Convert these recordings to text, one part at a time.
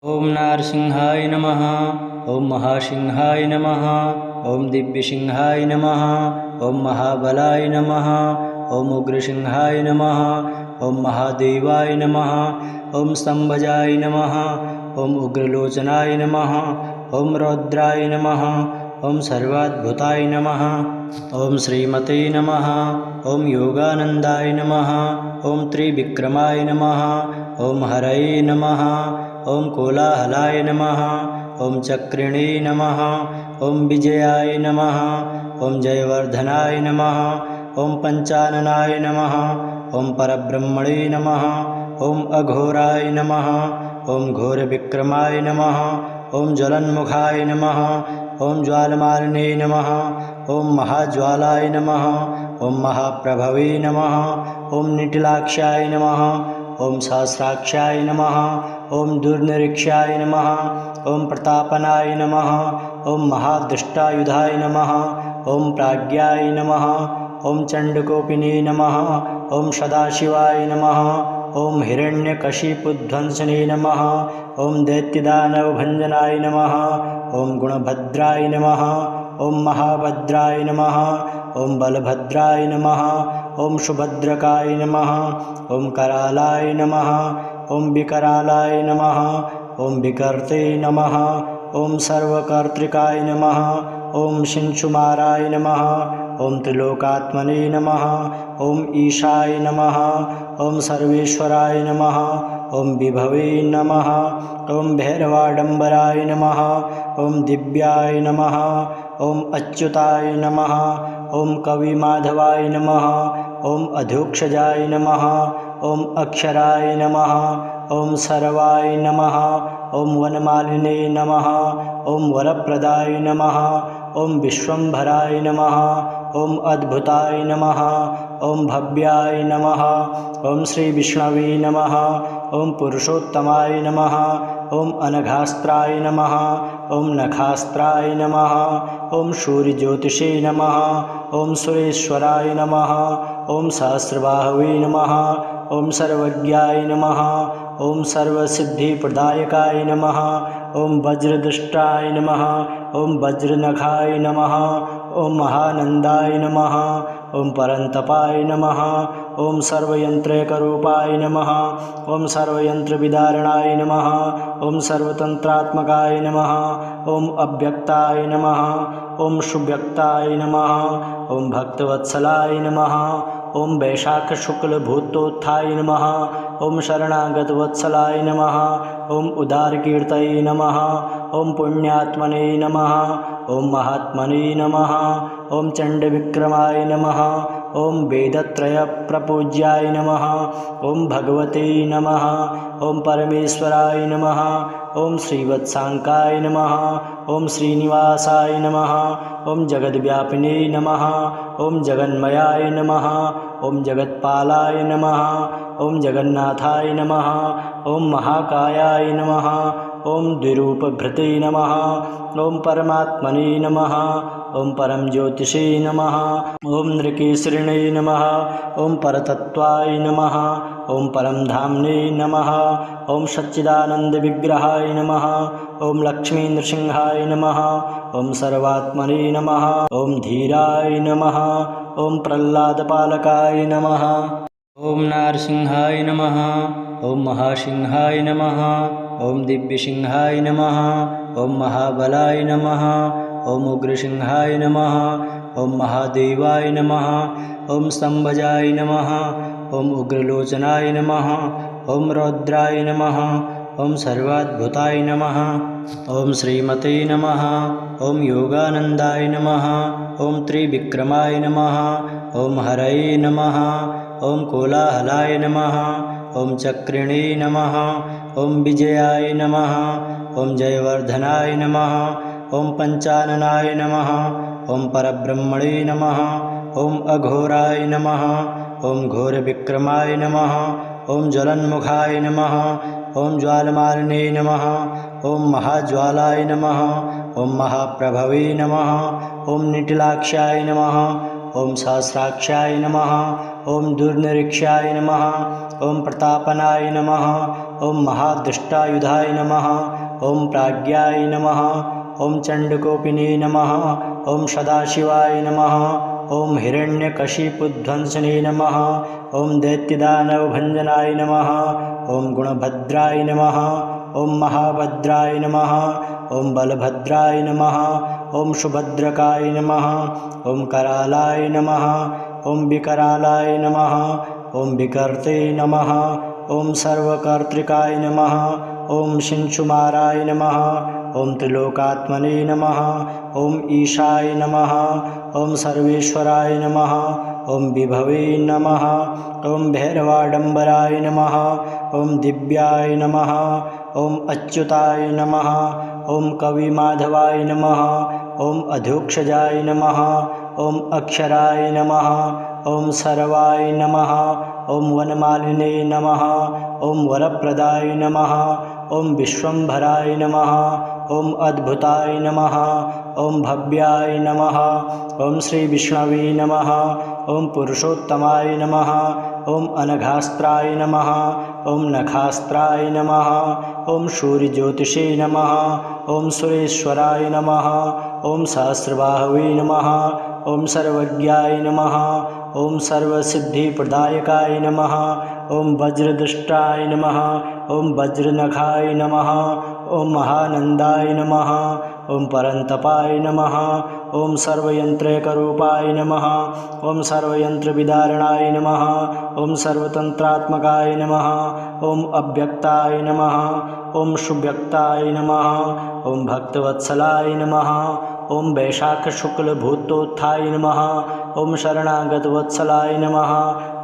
ओम नारसिंहाय नमः। ओम महासिंहाय नमः। ओम दिव्यसिंहाय नमः। ओम महाबलाय नमः। ओम उग्रसिंहाय नमः। ओम महादेवाय नमः। ओम स्तंभजाय नमः। ओम उग्रलोचनाय नमः। ओम रौद्राय नमः। ओम सर्वाद्भुताय नमः। ओम श्रीमते नमः। ओम योगानंदाय नमः। ओम त्रिविक्रमाय नमः। ओम हरये नमः। ओम कोलाहलाय नमः। ओम चक्रिणे नमः। ओम विजयाय नमः। ओम जयवर्धनाय नमः। ओम पंचाननाय नमः। ओम परब्रह्मणे नमः। ओम अघोराय नमः। ओम घोरविक्रमाय नमः। ओम ज्वलन्मुखाय नमः। ओम ज्वालमालिने नमः। ओम महाज्वालाय नमः। ओम महाप्रभवे नमः। ओम निटिलाक्षाय नमः। ओम सहस्राक्षाय नमः। ओम दुर्निरीक्षाय नमः। ओम प्रतापनाय नमः। ओम महादृष्टायुधाय नमः। ओम प्राज्ञाय नमः। ओम चंडकोपिने नमः। ओम सदाशिवाय नमः। ओम हिरण्यकशिपुध्वंसने नमः। ओम दैत्यदानवभञ्जनाय नमः। ओम गुणभद्राय नमः। ओम महाभद्राय नमः। ओम बलभद्राय नमः। ओम सुभद्रकाय नमः। ओम करालाय नमः। ओम विकरालाय नमः। ओम विकर्ते नमः। ओम सर्वकर्तृकाय नमः। ओम शिंशुमाराय नमः। ओम त्रिलोकात्मने नमः। ओम ईशाय नमः। ओम सर्वेश्वराय नमः। ओम विभवे नमः। ओम भैरवाडंबराय नमः। ओम दिव्याय नमः। ओम अच्युताय नमः। ओम कविमाधवाय नमः। ओम अधोक्षजाय नमः। ओम अक्षराय नमः। ओम सर्वाय नमः। ओम वनमालिने नमः। ओम वरप्रदाय नमः। ओम विश्वंभराय नमः। ओम अद्भुताय नमः। ओम भव्याय नमः। ओम श्री विष्णवे नमः। ओम पुरुषोत्तमाय नमः। ओम अनघास्त्राय नमः। ओम नखास्त्राय नमः। ओम सूर्यज्योतिषे नमः। ओम सुरेश्वराय नमः। ओम सहस्रबाहवे नमः। ओम सर्वज्ञाय नमः। ओम सर्वसिद्धिप्रदायकाय नमः। ओम वज्रदृष्टाय नमः। ओम वज्रनखाय नमः। ओम महानंदाय नमः। ओम परंतपाय नमः। ओम सर्वयंत्रैकरूपाय नमः। ओम सर्वयंत्रविदारणाय नमः। ओम सर्वतंत्रात्मकाय नमः। ओम अव्यक्ताय नमः। ओम सुव्यक्ताय नमः। ओम भक्तवत्सलाय नमः। ओम वैशाख शुक्ल भूतोत्थाय नमः। ओम शरणागतवत्सलाय नमः। ओम उदारकीर्तये नमः। ओम पुण्यात्मने नमः। ओम महात्मने नमः। ओम चंडविक्रमाय नमः। ओम वेदत्रयप्रपूज्याय नमः। ओम भगवते नमः। ओम परमेश्वराय नमः। ओम श्रीवत्सांकाय नमः। ओम श्रीनिवासाय नमः। ओम जगद्व्यापिने नमः। ओम जगन्मयाय नमः। ओम जगत्पालाय नमः। ओम जगन्नाथाय नमः। ओम महाकायाय नमः। ओम द्विरूपभृते नमः। ओम परमात्मने नमः। ओम परम ज्योतिषे नमः। ओम नृकेसरिणे नमः। ओम परतत्वाय नमः। ओम परम धाम्ने नमः। ओम सच्चिदानंद विग्रहाय नमः। ओम लक्ष्मी नृसिंहाय नमः। ओम सर्वात्मने नमः। ओम धीराय नमः। ओम प्रह्लादपालकाय नमः। ओम नारसिंहाय नमः। ओम महासिंहाय नमः। ओम दिव्यसिंहाय नमः। ओम महाबलाय नमः। ओम उग्रसिंहाय नमः। ओम महादेवाय नमः। ओम स्तंभजाय नमः। ओम उग्रलोचनाय नमः। ओम रौद्राय नमः। ओम सर्वाद्भुताय नमः। ओम श्रीमते नमः। ओम योगानंदाय नमः। ओम त्रिविक्रमाय नमः। ओम हरये नमः। ओम कोलाहलाय नमः। ओम चक्रिणे नमः। ओम विजयाय नमः। ओम जयवर्धनाय नमः। ओम पंचाननाय नमः। ओम परब्रह्मणे नमः। ओम अघोराय नमः। ओम घोरविक्रमाय नमः। ओम ज्वलन्मुखाय नमः। ओम ज्वालमालिने नमः। ओम महाज्वालाय नमः। ओम महाप्रभवे नमः। ओम निटिलाक्षाय नमः। ओम सहस्राक्षाय नमः। ओम दुर्निरीक्षाय नमः। ओम प्रतापनाय नमः। ॐ महादृष्टायुधाय नमः ॐ प्राज्ञाय नमः ॐ चण्डकोपिने नमः ॐ सदाशिवाय नमः ॐ हिरण्यकशिपुध्वंसने नमः ॐ दैत्यदानवभञ्जनाय नमः ॐ गुणभद्राय नमः ॐ महाभद्राय नमः ॐ बलभद्राय नमः ॐ सुभद्रकाय नमः ॐ करालाय नमः ॐ विकरालाय नमः ॐ विकर्ते नमः ॐ सर्वकर्त्रिकाय नमः ॐ शिंशुमाराय नमः ॐ त्रिलोकात्मने नमः ॐ ईशाय नमः ॐ सर्वेश्वराय नमः ॐ विभवे नमः ॐ भैरवाडम्बराय नमः ॐ दिव्याय नमः ॐ अच्युताय नमः ॐ कविमाधवाय नमः ॐ अधोक्षजाय नमः ॐ अक्षराय नमः ॐ सर्वाय नमः ॐ वनमालिने नमः ॐ वरप्रदाय नमः ॐ विश्वम्भराय नमः ॐ अद्भुताय नमः ॐ भव्याय नमः ॐ श्रीविष्णवे नमः ॐ पुरुषोत्तमाय नमः ॐ अनघास्त्राय नमः ॐ नखास्त्राय नमः ॐ सूर्यज्योतिषे नमः ॐ सुरेश्वराय नमः ॐ सहस्रबाहवे नमः ॐ सर्वज्ञाय नमः ॐ सर्वसिद्धिप्रदायकाय नमः ॐ वज्रदृष्टाय नमः ॐ वज्रनखाय नमः ॐ महानन्दाय नमः ॐ परन्तपाय नमः ॐ सर्वयन्त्रैकरूपाय नमः ॐ सर्वयन्त्रविदारणाय नमः ॐ सर्वतन्त्रात्मकाय नमः ॐ अव्यक्ताय नमः ॐ सुव्यक्ताय नमः ॐ भक्तवत्सलाय नमः ॐ वैशाखशुक्लभूतोत्थाय नमः ॐ शरणागतवत्सलाय नमः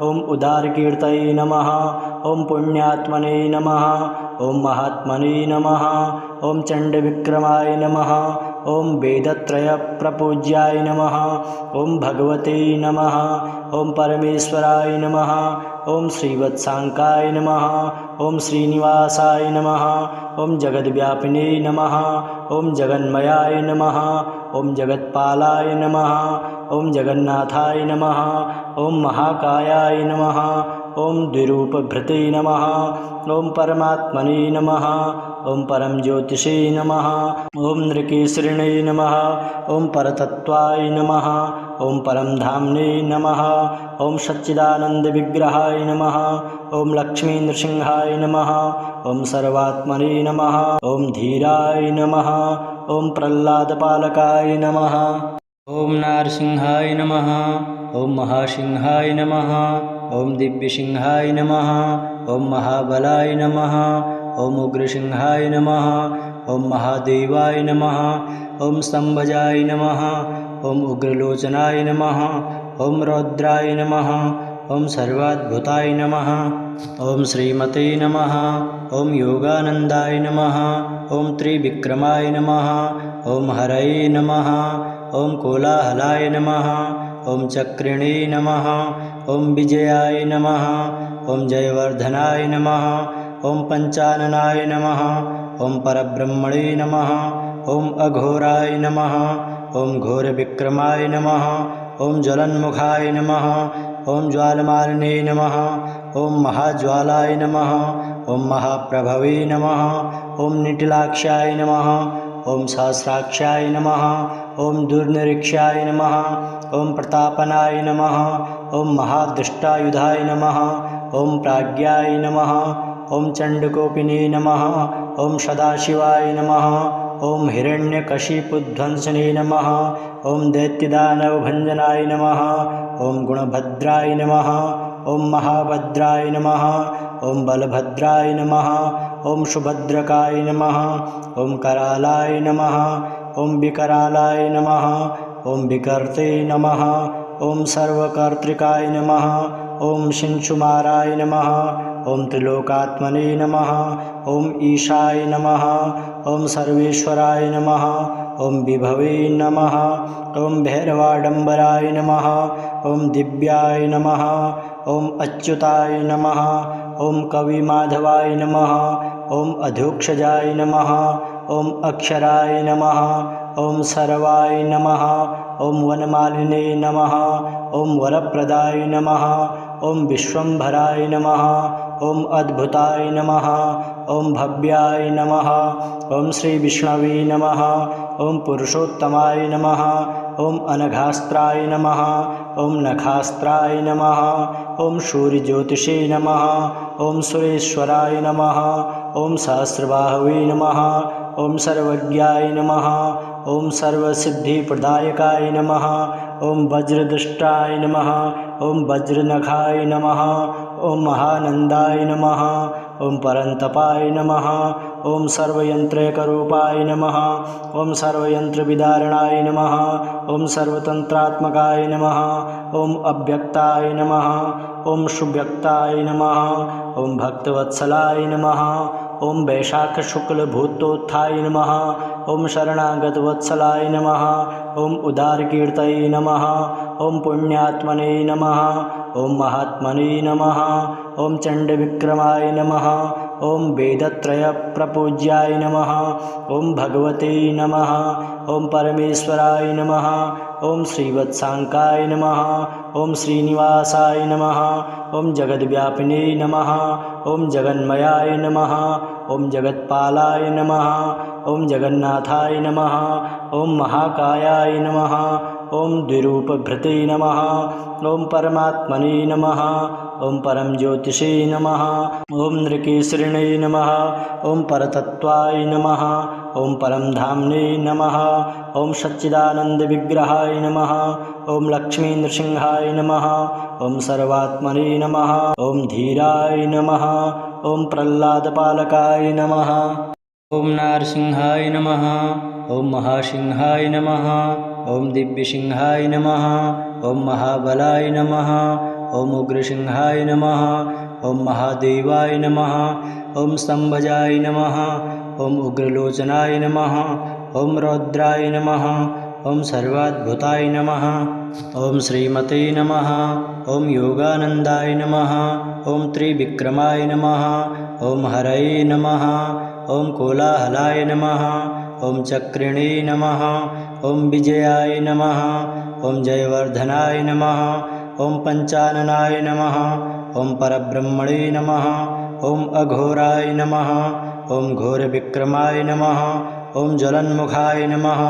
ॐ उदारकीर्तये नमः ॐ पुण्यात्मने नमः ॐ महात्मने नमः ॐ चण्डविक्रमाय नमः ॐ वेदत्रयप्रपूज्याय नमः ॐ भगवते नमः ॐ परमेश्वराय नमः ॐ श्रीवत्साङ्काय नमः ॐ श्रीनिवासाय नमः ॐ जगद्व्यापिने नमः ॐ जगन्मयाय नमः ॐ जगत्पालाय नमः ॐ जगन्नाथाय नमः ॐ महाकायाय नमः ॐ द्विरूपभृते नमः ॐ परमात्मने नमः ॐ परम ज्योतिषे नमः ॐ नृकेसरिणे नमः ॐ परतत्त्वाय नमः ॐ परमधाम्ने नमः ॐ सच्चिदानन्दविग्रहाय नमः ॐ लक्ष्मीनृसिंहाय नमः ॐ सर्वात्मने नमः ॐ धीराय नमः ॐ प्रह्लादपालकाय नमः ॐ नारसिंहाय नमः ॐ महासिंहाय नमः ॐ दिव्यसिंहाय नमः ॐ महाबलाय नमः ॐ उग्रसिंहाय नमः ॐ महादेवाय नमः ॐ स्तम्भजाय नमः ॐ उग्रलोचनाय नमः ॐ रौद्राय नमः ॐ सर्वाद्भुताय नमः ॐ श्रीमते नमः ॐ योगानन्दाय नमः ॐ त्रिविक्रमाय नमः ॐ हरये नमः ॐ कोलाहलाय नमः ॐ चक्रिणे नमः ॐ विजयाय नमः ॐ जयवर्धनाय नमः ॐ पञ्चाननाय नमः ॐ परब्रह्मणे नमः ॐ अघोराय नमः ॐ घोरविक्रमाय नमः ॐ ज्वलन्मुखाय नमः ॐ ज्वालमालिने नमः ॐ महाज्वालाय नमः ॐ महाप्रभवे नमः ॐ निटिलाक्षाय नमः ॐ सहस्राक्षाय नमः ॐ दुर्निरीक्षाय नमः ॐ प्रतापनाय नमः ॐ महादृष्टायुधाय नमः ॐ प्राज्ञाय नमः ॐ चण्डकोपिने नमः ॐ सदाशिवाय नमः ॐ हिरण्यकशिपुध्वंसने नमः ॐ दैत्यदानवभञ्जनाय नमः ॐ गुणभद्राय नमः ॐ महाभद्राय नमः ॐ बलभद्राय नमः ॐ सुभद्रकाय नमः ॐ करालाय नमः ॐ विकरालाय नमः ॐ विकर्ते नमः ॐ सर्वकर्त्रिकाय नमः ॐ शिंशुमाराय नमः ॐ त्रिलोकात्मने नमः ॐ ईशाय नमः ॐ सर्वेश्वराय नमः ॐ विभवे नमः ॐ भैरवाडम्बराय नमः ॐ दिव्याय नमः ॐ अच्युताय नमः ॐ कविमाधवाय नमः ॐ अधोक्षजाय नमः ॐ अक्षराय नमः ॐ सर्वाय नमः ॐ वनमालिने नमः ॐ वरप्रदाय नमः ॐ विश्वम्भराय नमः ओम अद्भुताय नमः, ओम भव्याय नमः, ओम श्री विष्णवे नमः, ओम पुरुषोत्तमाय नमः, ओम अनघास्त्राय नमः, ओम नखास्त्राय नमः, ओम सूर्यज्योतिषे नमः, ओम सुरेश्वराय नमः, ओम सहस्रबाहवे नमः, ओम सर्वज्ञाय नमः, ओम सर्वसिद्धिप्रदायकाय नमः, ओम वज्रदृष्टाय नमः, ओम वज्रनखाय नमः, ओम महानंदाय नमः, ओम परंतपाय नमः, ओम सर्वयंत्रैकरूपाय नमः, ओम सर्वयंत्रविदारणाय नमः, ओम सर्वतंत्रात्मकाय नमः, ओम अव्यक्ताय नमः, ओम सुव्यक्ताय नमः, ओम भक्तवत्सलाय नमः, ओम वैशाख शुक्ल भूतोत्थाय नमः, ओम शरणागतवत्सलाय नमः, ओम उदारकीर्तये नमः, ओम पुण्यात्मने नमः, ओम महात्मने नमः, ओम चंडविक्रमाय नमः, ओम वेदत्रय प्रपूज्याय नमः, ओम भगवते नमः, ओम परमेश्वराय नमः, ओम श्रीवत्सांकाय नमः, ओम श्रीनिवासाय नमः, ओम जगद्व्यापिने नमः, ओम जगन्मयाय नमः, ओम जगत्पालाय नमः, ओम जगन्नाथाय नमः, ओम महाकायाय नमः, ओम द्विरूपभृते नमः, ओम परमात्मने नमः, ओम परम ज्योतिषे नमः, ओम नृकेसरिणे नमः, ओम परतत्वाय नमः, ओम परम धाम्ने नमः, ओम सच्चिदानंद विग्रहाय नमः, ओम लक्ष्मी नृसिंहाय नमः, ओम सर्वात्मने नमः, ओम धीराय नमः, ओम प्रह्लादपालकाय नमः, ओम नारसिंहाय नमः, ओम महासिंहाय नमः, ओम दिव्यसिंहाय नमः, ओम महाबलाय नमः, ओम उग्रसिंहाय नमः, ओम महादेवाय नमः, ओम स्तंभजाय नमः, ओम उग्रलोचनाय नमः, ओम रौद्राय नमः, ओम सर्वाद्भुताय नमः, ओम श्रीमते नमः, ओम योगानंदाय नमः, ओम त्रिविक्रमाय नमः, ओम हरये नमः, ओम कोलाहलाय नमः, ओम चक्रिणे नमः, ओम विजयाय नमः, ओम जयवर्धनाय नमः, ओम पंचाननाय नमः, ओम परब्रह्मणे नमः, ओम अघोराय नमः, ओम घोरविक्रमाय नमः, ओम ज्वलन्मुखाय नमः,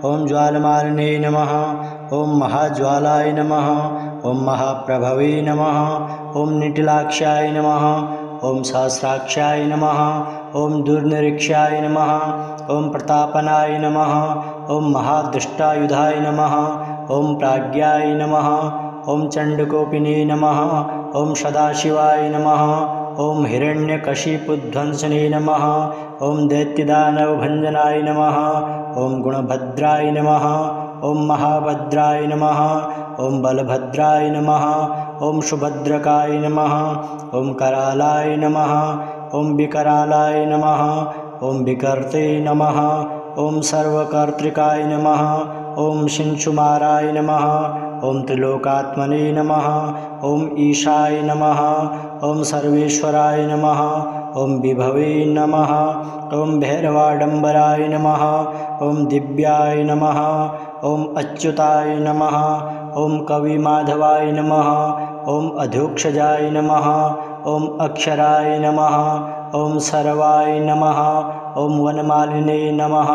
ओम ज्वालमालिने नमः, ओम महाज्वालाय नमः, ओम महाप्रभवे नमः, ओम निटिलाक्षाय नमः, ओम सहस्राक्षाय नमः, ओम दुर्निरीक्षाय नमः, ओम प्रतापनाय नमः, ओम महादृष्टायुधाय नमः, ओम प्राज्ञाय नमः, ओम चंडकोपिने नमः, ओम सदाशिवाय नमः, ओम हिरण्यकशिपुध्वंसने नमः, ओम दैत्यदानवभंजनाय नमः, ओम गुणभद्राय नमः, ओम महाभद्राय नमः, ओम बलभद्राय नमः, ओम सुभद्रकाय नमः, ओम करालाय नमः, ओम विकरालाय नमः, ओम विकर्ते नमः, ओम सर्वकर्तृकाय नमः, ओम शिंशुमाराय नमः, ओम त्रिलोकात्मने नमः, ओम ईशाय नमः, ओम सर्वेश्वराय नमः, ओम विभवे नमः, ओम भैरवाडंबराय नमः, ओम दिव्याय नमः, ओम अच्युताय नमः, ओम कविमाधवाय नमः, ओम अधोक्षजाय नमः, ओम अक्षराय नमः, ओम सर्वाय नमः, ओम वनमालिने नमः,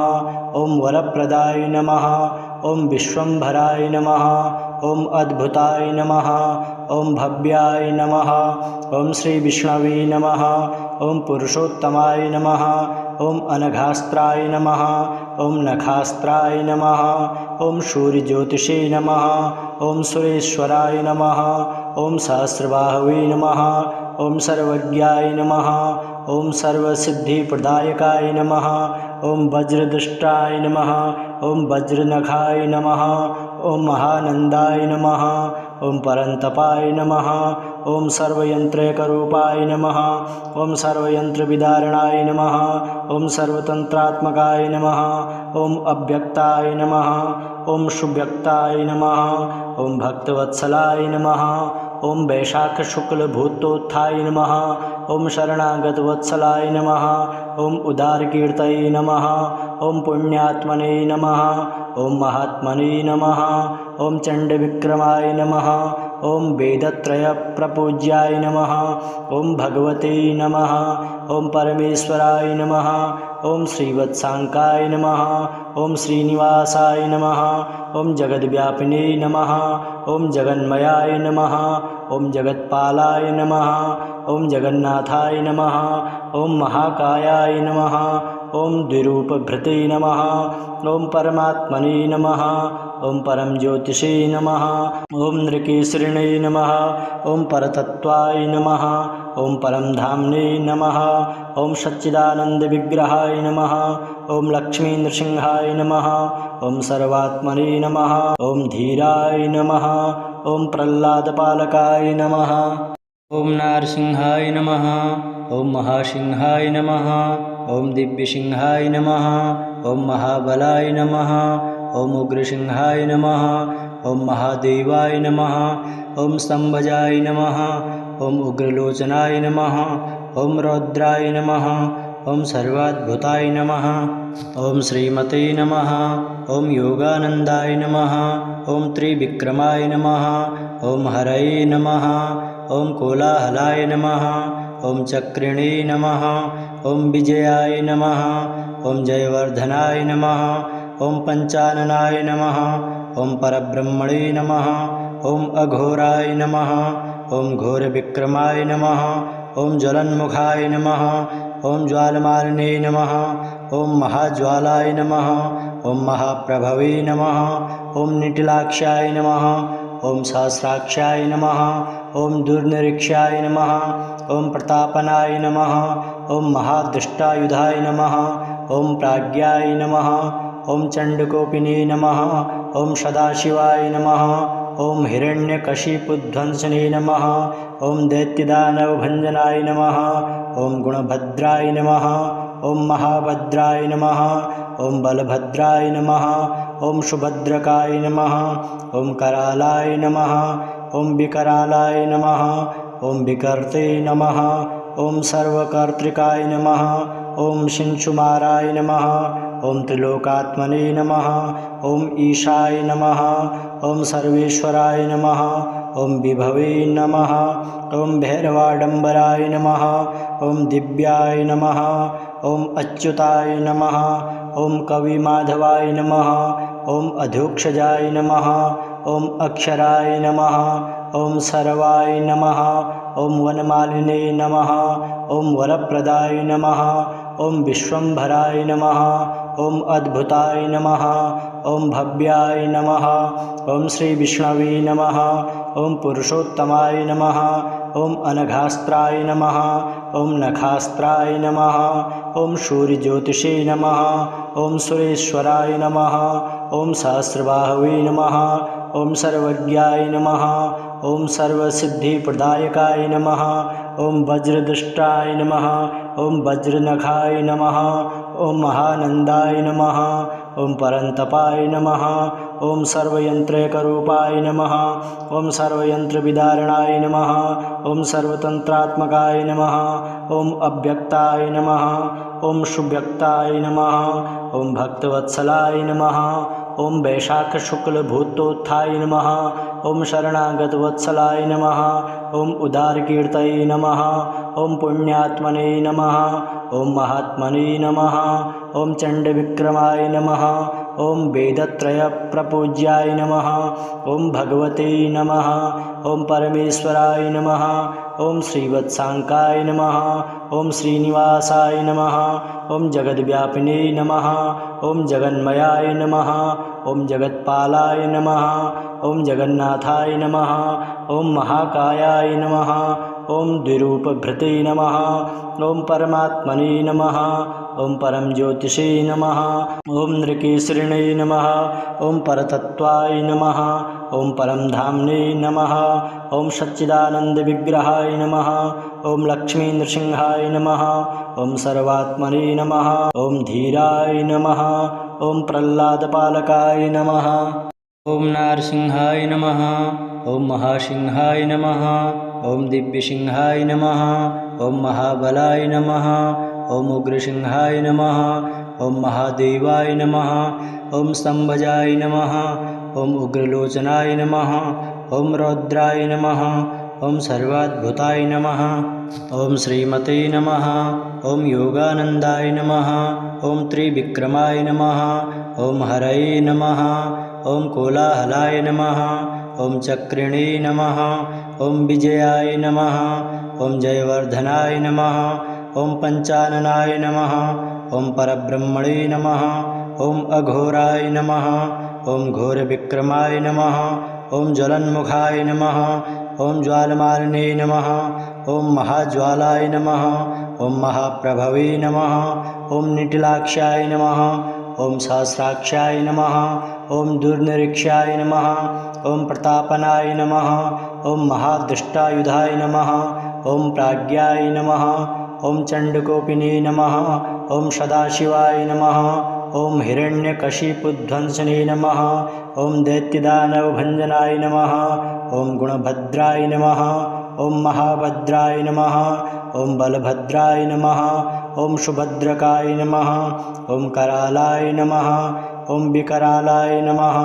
ओम वरप्रदाय नमः, ओम विश्वंभराय नमः, ओम अद्भुताय नमः, ओम भव्याय नमः, ओम श्री विष्णवे नमः, ओम पुरुषोत्तमाय नमः, ओम अनघास्त्राय नमः, ओम नखास्त्राय नमः, ओम सूर्यज्योतिषे नमः, ओम सुरेश्वराय नमः, ओम सहस्रबाहवे नमः, ओम सर्वज्ञाय नमः, ओम सर्वसिद्धिप्रदायकाय नमः, ओम वज्रदृष्टाय नमः, ओम वज्रनखाय नमः, ओम महानंदाय नमः, ओम परंतपाय नमः, ओम सर्वयंत्रैकरूपाय नमः, ओम सर्वयंत्रविदारणाय नमः, ओम सर्वतंत्रात्मकाय नमः, ओम अव्यक्ताय नमः, ओम सुव्यक्ताय नमः, ओम भक्तवत्सलाय नमः, ओम वैशाख शुक्ल भूतोत्थाय नमः, ओम शरणागतवत्सलाय नमः, ओम उदारकीर्तये नमः, ओम पुण्यात्मने नमः, ओम महात्मने नमः, ओम चंडविक्रमाय नमः, ॐ वेदत्रयप्रपूज्याय नमः ॐ भगवते नमः ॐ परमेश्वराय नमः ॐ श्रीवत्साङ्काय नमः ॐ श्रीनिवासाय नमः ॐ जगद्व्यापिने नमः ॐ जगन्मयाय नमः ॐ जगत्पालाय नमः ॐ जगन्नाथाय नमः ॐ महाकायाय नमः ॐ द्विरूपभृते नमः ॐ परमात्मने नमः ॐ परम ज्योतिषे नमः ॐ नृकेसरिणे नमः ॐ परतत्त्वाय नमः ॐ परम धाम्ने नमः ॐ सच्चिदानन्दविग्रहाय नमः ॐ लक्ष्मीनृसिंहाय नमः ॐ सर्वात्मने नमः ॐ धीराय नमः ॐ प्रह्लादपालकाय नमः ॐ नारसिंहाय नमः ॐ महासिंहाय नमः ॐ दिव्यसिंहाय नमः ॐ महाबलाय नमः ॐ उग्रसिंहाय नमः ॐ महादेवाय नमः ॐ स्तंभजाय नमः ॐ उग्रलोचनाय नमः ॐ रौद्राय नमः ॐ सर्वाद्भुताय नमः ॐ श्रीमते नमः ॐ योगानन्दाय नमः ॐ त्रिविक्रमाय नमः ॐ हरये नमः ॐ कोलाहलाय नमः ॐ चक्रिणे नमः ॐ विजयाय नमः ॐ जयवर्धनाय नमः ॐ पंचाननाय नमः ॐ परब्रह्मणे नमः ॐ अघोराय नमः ॐ घोरविक्रमाय नमः ॐ ज्वलन्मुखाय नमः ॐ ज्वालमालिने नमः ॐ महाज्वालाय नमः ॐ महाप्रभवे नमः ॐ निटिलाक्षाय नमः ॐ सहस्राक्षाय नमः ॐ दुर्निरीक्षाय नमः ॐ प्रतापनाय नमः ॐ महादृष्टायुधाय नमः ॐ प्राज्ञाय नमः ॐ चण्डकोपिने नमः ॐ सदाशिवाय नमः ॐ हिरण्यकशिपुध्वंसने नमः ॐ दैत्यदानवभञ्जनाय नमः ॐ गुणभद्राय नमः ॐ महाभद्राय नमः ॐ बलभद्राय नमः ॐ सुभद्रकाय नमः ॐ करालाय नमः ॐ विकरालाय नमः ॐ विकर्ते नमः ॐ सर्वकर्तृकाय नमः ॐ शिंशुमाराय नमः ॐ त्रिलोकात्मने नमः ॐ ईशाय नमः ॐ सर्वेश्वराय नमः ॐ विभवे नमः ॐ भैरवाडम्बराय नमः ॐ दिव्याय नमः ॐ अच्युताय नमः ॐ कविमाधवाय नमः ॐ अधोक्षजाय नमः ॐ अक्षराय नमः ॐ सर्वाय नमः ॐ वनमालिने नमः ॐ वरप्रदाय नमः ॐ विश्वम्भराय नमः ॐ अद्भुताय नमः ॐ भव्याय नमः ॐ श्रीविष्णवे नमः ॐ पुरुषोत्तमाय नमः ॐ अनघास्त्राय नमः ॐ नखास्त्राय नमः ॐ सूर्यज्योतिषे नमः ॐ सुरेश्वराय नमः ॐ सहस्रबाहवे नमः ॐ सर्वज्ञाय नमः ॐ सर्वसिद्धिप्रदायकाय नमः ॐ वज्रदृष्टाय नमः ॐ वज्रनखाय नमः ॐ महानन्दाय नमः ॐ परन्तपाय नमः ॐ सर्वयन्त्रैकरूपाय नमः ॐ सर्वयन्त्रविदारणाय नमः ॐ सर्वतन्त्रात्मकाय नमः ॐ अव्यक्ताय नमः ॐ सुव्यक्ताय नमः ॐ भक्तवत्सलाय नमः ॐ वैशाखशुक्लभूतोत्थाय नमः ॐ शरणागतवत्सलाय नमः ॐ उदारकीर्तये नमः ॐ पुण्यात्मने नमः ॐ महात्मने नमः ॐ चण्डविक्रमाय नमः ॐ वेदत्रयप्रपूज्याय नमः ॐ भगवते नमः ॐ परमेश्वराय नमः ॐ श्रीवत्साङ्काय नमः ॐ श्रीनिवासाय नमः ॐ जगद्व्यापिने नमः ॐ जगन्मयाय नमः ॐ जगत्पालाय नमः ॐ जगन्नाथाय नमः ॐ महाकायाय नमः ॐ द्विरूपभृते नमः ॐ परमात्मने नमः ॐ परम ज्योतिषे नमः ॐ नृकेसरिणे नमः ॐ परतत्त्वाय नमः ॐ परम धाम्ने नमः ॐ सच्चिदानन्दविग्रहाय नमः ॐ लक्ष्मीनृसिंहाय नमः ॐ सर्वात्मने नमः ॐ धीराय नमः ॐ प्रह्लादपालकाय नमः ॐ नारसिंहाय नमः ॐ महासिंहाय नमः ॐ दिव्यसिंहाय नमः ॐ महाबलाय नमः ॐ उग्रसिंहाय नमः ॐ महादेवाय नमः ॐ स्तंभजाय नमः ॐ उग्रलोचनाय नमः ॐ रौद्राय नमः ॐ सर्वाद्भुताय नमः ॐ श्रीमते नमः ॐ योगानन्दाय नमः ॐ त्रिविक्रमाय नमः ॐ हरये नमः ॐ कोलाहलाय नमः ॐ चक्रिणे नमः ॐ विजयाय नमः ॐ जयवर्धनाय नमः ॐ पञ्चाननाय नमः ॐ परब्रह्मणे नमः ॐ अघोराय नमः ॐ घोरविक्रमाय नमः ॐ ज्वलन्मुखाय नमः ॐ ज्वालमालिने नमः ॐ महाज्वालाय नमः ॐ महाप्रभवे नमः ॐ निटिलाक्षाय नमः ॐ सहस्राक्षाय नमः ॐ दुर्निरीक्षाय नमः ॐ प्रतापनाय नमः ॐ महादृष्टायुधाय नमः ॐ प्राज्ञाय नमः ॐ चण्डकोपिने नमः ॐ सदाशिवाय नमः ॐ हिरण्यकशिपुध्वंसने नमः ॐ दैत्यदानवभञ्जनाय नमः ॐ गुणभद्राय नमः ॐ महाभद्राय नमः ॐ बलभद्राय नमः ॐ सुभद्रकाय नमः ॐ करालाय नमः ॐ विकरालाय नमः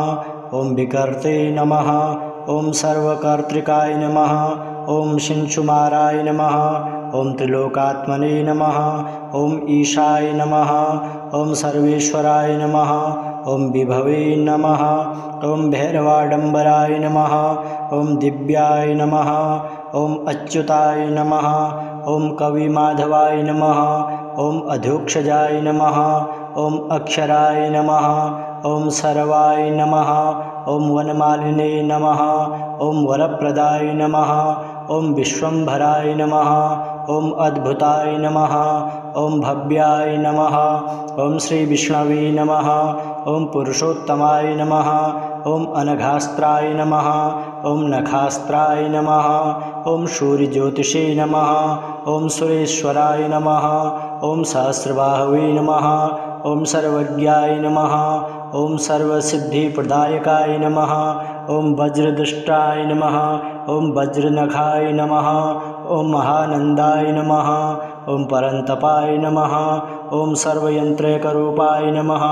ॐ विकर्ते नमः ॐ सर्वकर्तृकाय नमः ॐ शिंशुमाराय नमः ॐ त्रिलोकात्मने नमः ॐ ईशाय नमः ॐ सर्वेश्वराय नमः ॐ विभवे नमः ॐ भैरवाडम्बराय नमः ॐ दिव्याय नमः ॐ अच्युताय नमः ॐ कविमाधवाय नमः ॐ अधोक्षजाय नमः ॐ अक्षराय नमः ॐ सर्वाय नमः ॐ वनमालिने नमः ॐ वरप्रदाय नमः ॐ विश्वम्भराय नमः ॐ अद्भुताय नमः ॐ भव्याय नमः ॐ श्रीविष्णवे नमः ॐ पुरुषोत्तमाय नमः ॐ अनघास्त्राय नमः ॐ नखास्त्राय नमः ॐ सूर्यज्योतिषे नमः ॐ सुरेश्वराय नमः ॐ सहस्रबाहवे नमः ॐ सर्वज्ञाय नमः ॐ सर्वसिद्धिप्रदायकाय नमः ॐ वज्रदृष्टाय नमः ॐ वज्रनखाय नमः ॐ महानन्दाय नमः ॐ परन्तपाय नमः ॐ सर्वयन्त्रैकरूपाय नमः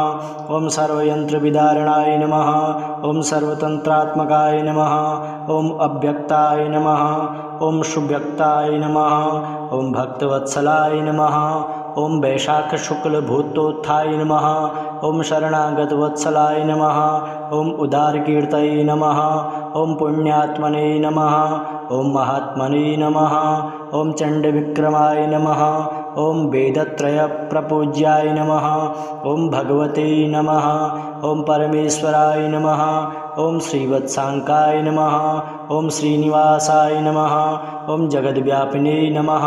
ॐ सर्वयन्त्रविदारणाय नमः ॐ सर्वतन्त्रात्मकाय नमः ॐ अव्यक्ताय नमः ॐ सुव्यक्ताय नमः ॐ भक्तवत्सलाय नमः ॐ वैशाखशुक्लभूतोत्थाय नमः ॐ शरणागतवत्सलाय नमः ॐ उदारकीर्तये नमः ॐ पुण्यात्मने नमः ॐ महात्मने नमः ॐ चण्डविक्रमाय नमः ॐ वेदत्रयप्रपूज्याय नमः ॐ भगवते नमः ॐ परमेश्वराय नमः ॐ श्रीवत्साङ्काय नमः ॐ श्रीनिवासाय नमः ॐ जगद्व्यापिने नमः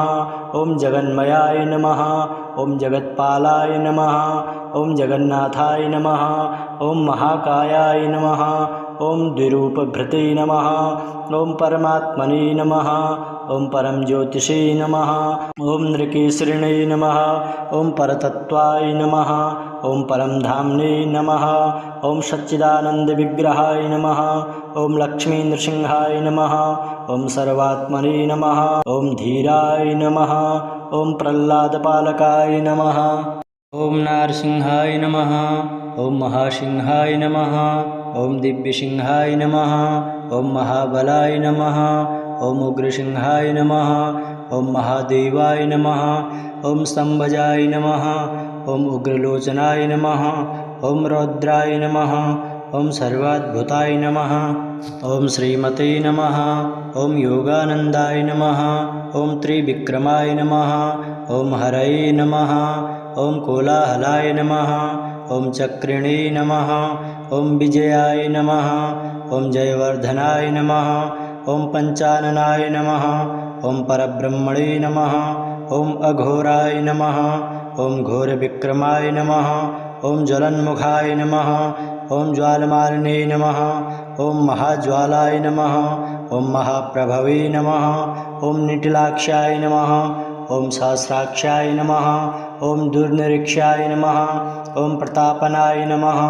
ॐ जगन्मयाय नमः ॐ जगत्पालाय नमः ॐ जगन्नाथाय नमः ॐ महाकायाय नमः ॐ द्विरूपभृते नमः ॐ परमात्मने नमः ॐ परम ज्योतिषे नमः ॐ नृकेसरिणे नमः ॐ परतत्त्वाय नमः ॐ परमधाम्ने नमः ॐ सच्चिदानन्दविग्रहाय नमः ॐ लक्ष्मीनृसिंहाय नमः ॐ सर्वात्मने नमः ॐ धीराय नमः ॐ प्रह्लादपालकाय नमः ॐ नारसिंहाय नमः ॐ महासिंहाय नमः ॐ दिव्यसिंहाय नमः ॐ महाबलाय नमः ॐ उग्रसिंहाय नमः ॐ महादेवाय नमः ॐ स्तम्भजाय नमः ॐ उग्रलोचनाय नमः ॐ रौद्राय नमः ॐ सर्वाद्भुताय नमः ॐ श्रीमते नमः ॐ योगानन्दाय नमः ॐ त्रिविक्रमाय नमः ॐ हरये नमः ॐ कोलाहलाय नमः ॐ चक्रिणे नमः ॐ विजयाय नमः ॐ जयवर्धनाय नमः ॐ पञ्चाननाय नमः ॐ परब्रह्मणे नमः ॐ अघोराय नमः ॐ घोरविक्रमाय नमः ॐ ज्वलन्मुखाय नमः ॐ ज्वालमालिने नमः ॐ महाज्वालाय नमः ॐ महाप्रभवे नमः ॐ निटिलाक्षाय नमः ॐ सहस्राक्षाय नमः ॐ दुर्निरीक्षाय नमः ॐ प्रतापनाय नमः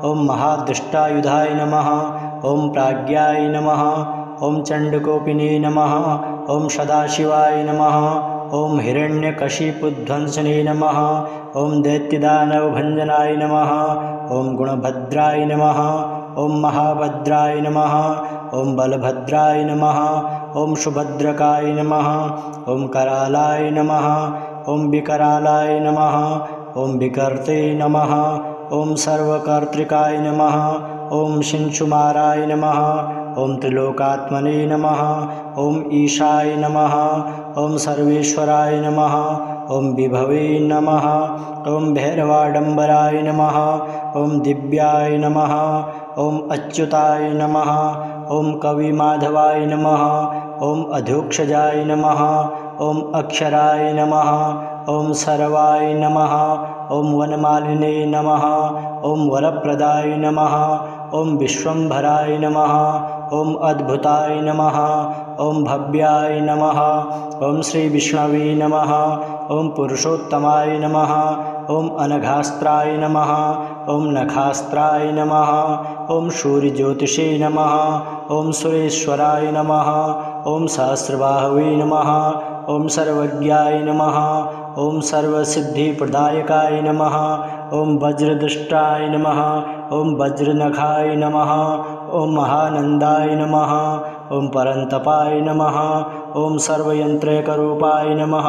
ॐ महादृष्टायुधाय नमः ॐ प्राज्ञाय नमः ॐ चण्डकोपिने नमः ॐ सदाशिवाय नमः ॐ हिरण्यकशिपुध्वंसने नमः ॐ दैत्यदानवभञ्जनाय नमः ॐ गुणभद्राय नमः ॐ महाभद्राय नमः ॐ बलभद्राय नमः। ॐ सुभद्रकाय नमः। ॐ करालाय नमः। ॐ विकरालाय नमः। ॐ विकर्ते नमः। ॐ सर्वकर्त्रिकाय नमः। ॐ शिंशुमाराय नमः। ॐ त्रिलोकात्मने नमः। ॐ ईशाय नमः। ॐ सर्वेश्वराय नमः। ॐ विभवे नमः। ॐ भैरवाडम्बराय नमः। ॐ दिव्याय नमः। ॐ अच्युताय नमः। ॐ कविमाधवाय नमः। ॐ अधोक्षजाय नमः। ॐ अक्षराय नमः। ॐ सर्वाय नमः। ॐ वनमालिने नमः। ॐ वरप्रदाय नमः। ॐ विश्वम्भराय नमः। ॐ अद्भुताय नमः। ॐ भव्याय नमः। ॐ श्री विष्णवे नमः। ॐ पुरुषोत्तमाय नमः। ॐ अनघास्त्राय नमः। ॐ नखास्त्राय नमः। ॐ सूर्यज्योतिषे नमः। ॐ सुरेश्वराय नमः। ॐ सहस्रबाहवे नमः। ॐ सर्वज्ञाय नमः। ॐ सर्वसिद्धिप्रदायकाय नमः। ॐ वज्रदृष्टाय नमः। ॐ वज्रनखाय नमः। ॐ महानन्दाय नमः। ॐ परन्तपाय नमः। ॐ सर्वयन्त्रैकरूपाय नमः।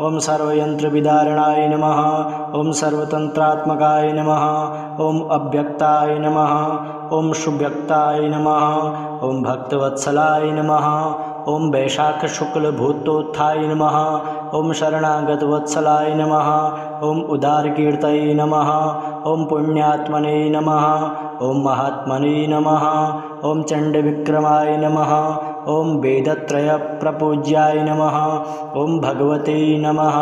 ॐ सर्वयन्त्रविदारणाय नमः। ॐ सर्वतन्त्रात्मकाय नमः। ॐ अव्यक्ताय नमः। ॐ सुव्यक्ताय नमः। ॐ भक्तवत्सलाय नमः। ॐ वैशाखशुक्लभूतोत्थाय नमः। ॐ शरणागतवत्सलाय नमः। ॐ उदारकीर्तये नमः। ॐ पुण्यात्मने नमः। ॐ महात्मने नमः। ॐ चण्डविक्रमाय नमः। ॐ वेदत्रयप्रपूज्याय नमः। ॐ भगवते नमः।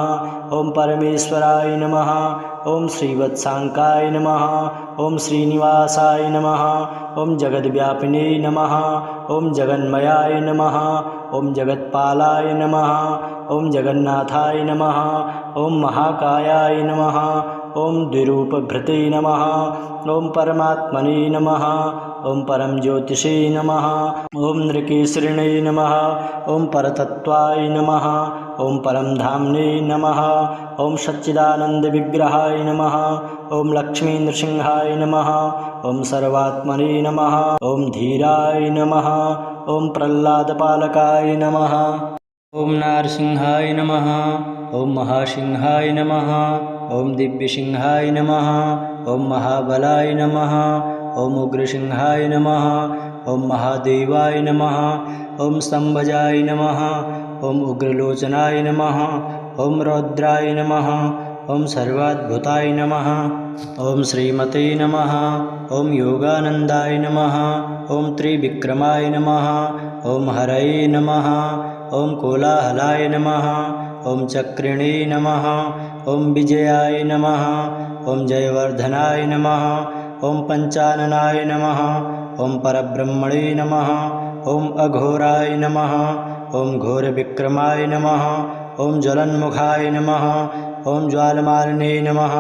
ॐ परमेश्वराय नमः। ॐ श्रीवत्साङ्काय नमः। ॐ श्रीनिवासाय नमः। ॐ जगद्व्यापिने नमः। ॐ जगन्मयाय नमः। ॐ जगत्पालाय नमः। ॐ जगन्नाथाय नमः। ॐ महाकायाय नमः। ॐ द्विरूपभृते नमः। ॐ परमात्मने नमः। ॐ परम ज्योतिषे नमः। ॐ नृकेसरिणे नमः। ॐ परतत्त्वाय नमः। ॐ परमधाम्ने नमः। ॐ सच्चिदानन्दविग्रहाय नमः। ॐ लक्ष्मीनृसिंहाय नमः। ॐ सर्वात्मने नमः। ॐ धीराय नमः। ॐ प्रह्लादपालकाय नमः। ॐ नारसिंहाय नमः। ॐ महासिंहाय नमः। ॐ दिव्यसिंहाय नमः। ॐ महाबलाय नमः। ॐ उग्रसिंहाय नमः। ॐ महादेवाय नमः। ॐ स्तंभजाय नमः। ॐ उग्रलोचनाय नमः। ॐ रौद्राय नमः। ॐ सर्वाद्भुताय नमः। ॐ श्रीमते नमः। ॐ योगानन्दाय नमः। ॐ त्रिविक्रमाय नमः। ॐ हरये नमः। ॐ कोलाहलाय नमः। ॐ चक्रिणे नमः। ॐ विजयाय नमः। ॐ जयवर्धनाय नमः। ॐ पंचाननाय नमः। ॐ परब्रह्मणे नमः। ॐ अघोराय नमः। ॐ घोरविक्रमाय नमः। ॐ ज्वलन्मुखाय नमः। ॐ ज्वालमालिने नमः।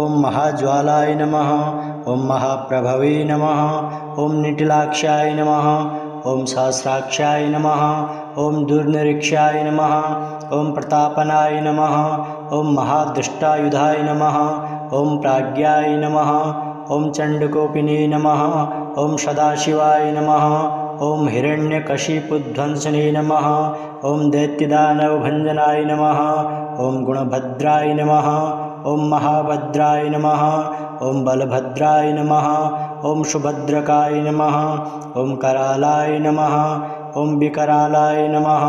ॐ महाज्वालाय नमः। ॐ महाप्रभवे नमः। ॐ निटिलाक्षाय नमः। ॐ सहस्राक्षाय नमः। ॐ दुर्निरीक्षाय नमः। ॐ प्रतापनाय नमः। ॐ महादृष्टायुधाय नमः। ॐ प्राज्ञाय नमः। ॐ चण्डकोपिने नमः। ॐ सदाशिवाय नमः। ॐ हिरण्यकशिपुध्वंसने नमः। ॐ दैत्यदानवभञ्जनाय नमः। ॐ गुणभद्राय नमः। ॐ महाभद्राय नमः। ॐ बलभद्राय नमः। ॐ सुभद्रकाय नमः। ॐ करालाय नमः। ॐ विकरालाय नमः।